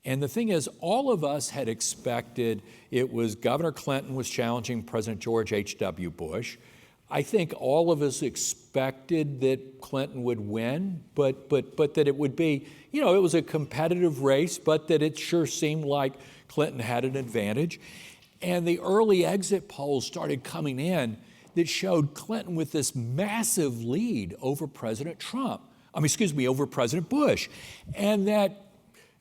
S3: And the thing is, all of us had expected it was Governor Clinton was challenging President George H.W. Bush. I think all of us expected that Clinton would win, but that it would be, it was a competitive race, but that it sure seemed like Clinton had an advantage. And the early exit polls started coming in that showed Clinton with this massive lead over President over President Bush. And that,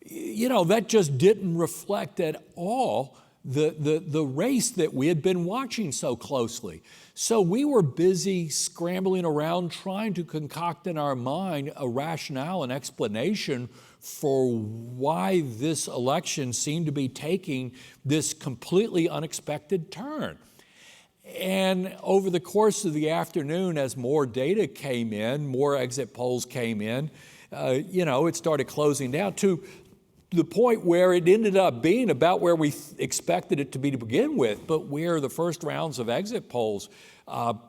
S3: that just didn't reflect at all the race that we had been watching so closely. So we were busy scrambling around trying to concoct in our mind a rationale and explanation for why this election seemed to be taking this completely unexpected turn. And over the course of the afternoon, as more data came in, more exit polls came in, it started closing down to the point where it ended up being about where we expected it to be to begin with, but where the first rounds of exit polls,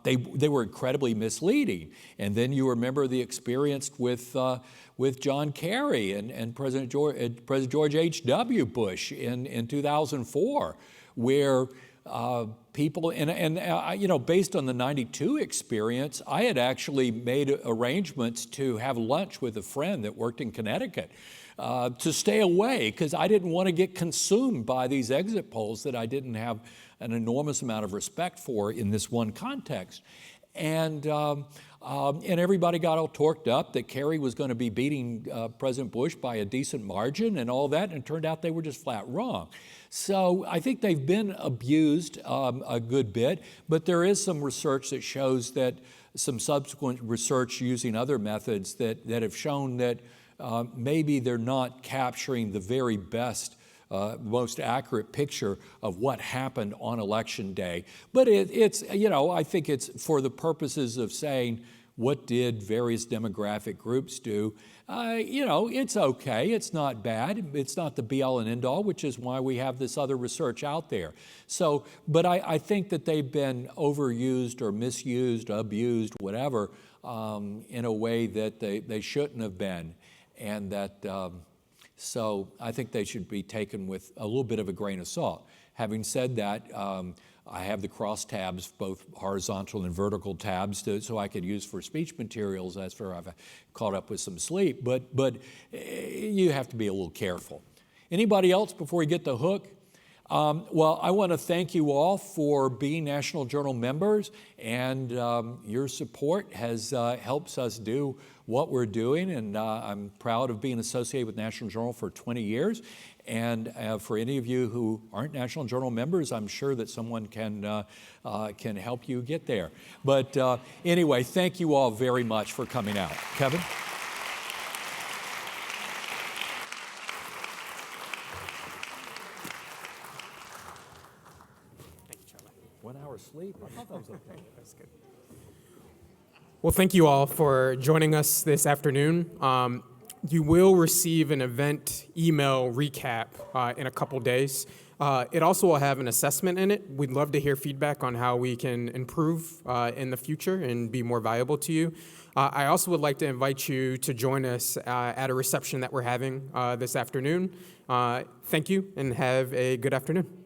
S3: they were incredibly misleading. And then you remember the experience with John Kerry and President George H.W. Bush in 2004, where people, based on the 92 experience, I had actually made arrangements to have lunch with a friend that worked in Connecticut to stay away, because I didn't want to get consumed by these exit polls that I didn't have an enormous amount of respect for in this one context. And everybody got all torqued up that Kerry was going to be beating President Bush by a decent margin and all that, and it turned out they were just flat wrong. So I think they've been abused a good bit, but there is some research that shows that, some subsequent research using other methods that have shown that maybe they're not capturing the very best, most accurate picture of what happened on Election Day. But it's I think it's for the purposes of saying, what did various demographic groups do? It's okay. It's not bad. It's not the be-all and end-all, which is why we have this other research out there. So, but I think that they've been overused or misused, abused, whatever, in a way that they shouldn't have been. And that, So I think they should be taken with a little bit of a grain of salt. Having said that, I have the cross tabs, both horizontal and vertical tabs, so I could use for speech materials. That's where I've caught up with some sleep. But you have to be a little careful. Anybody else before we get the hook? Well, I want to thank you all for being National Journal members, and your support has helps us do what we're doing, and I'm proud of being associated with National Journal for 20 years. And for any of you who aren't National Journal members, I'm sure that someone can help you get there. But anyway, thank you all very much for coming out. Kevin?
S1: Thank you, Charlie.
S3: 1 hour sleep? I thought that was okay.
S1: That's good. Well, thank you all for joining us this afternoon. You will receive an event email recap in a couple days. It also will have an assessment in it. We'd love to hear feedback on how we can improve in the future and be more valuable to you. I also would like to invite you to join us at a reception that we're having this afternoon. Thank you and have a good afternoon.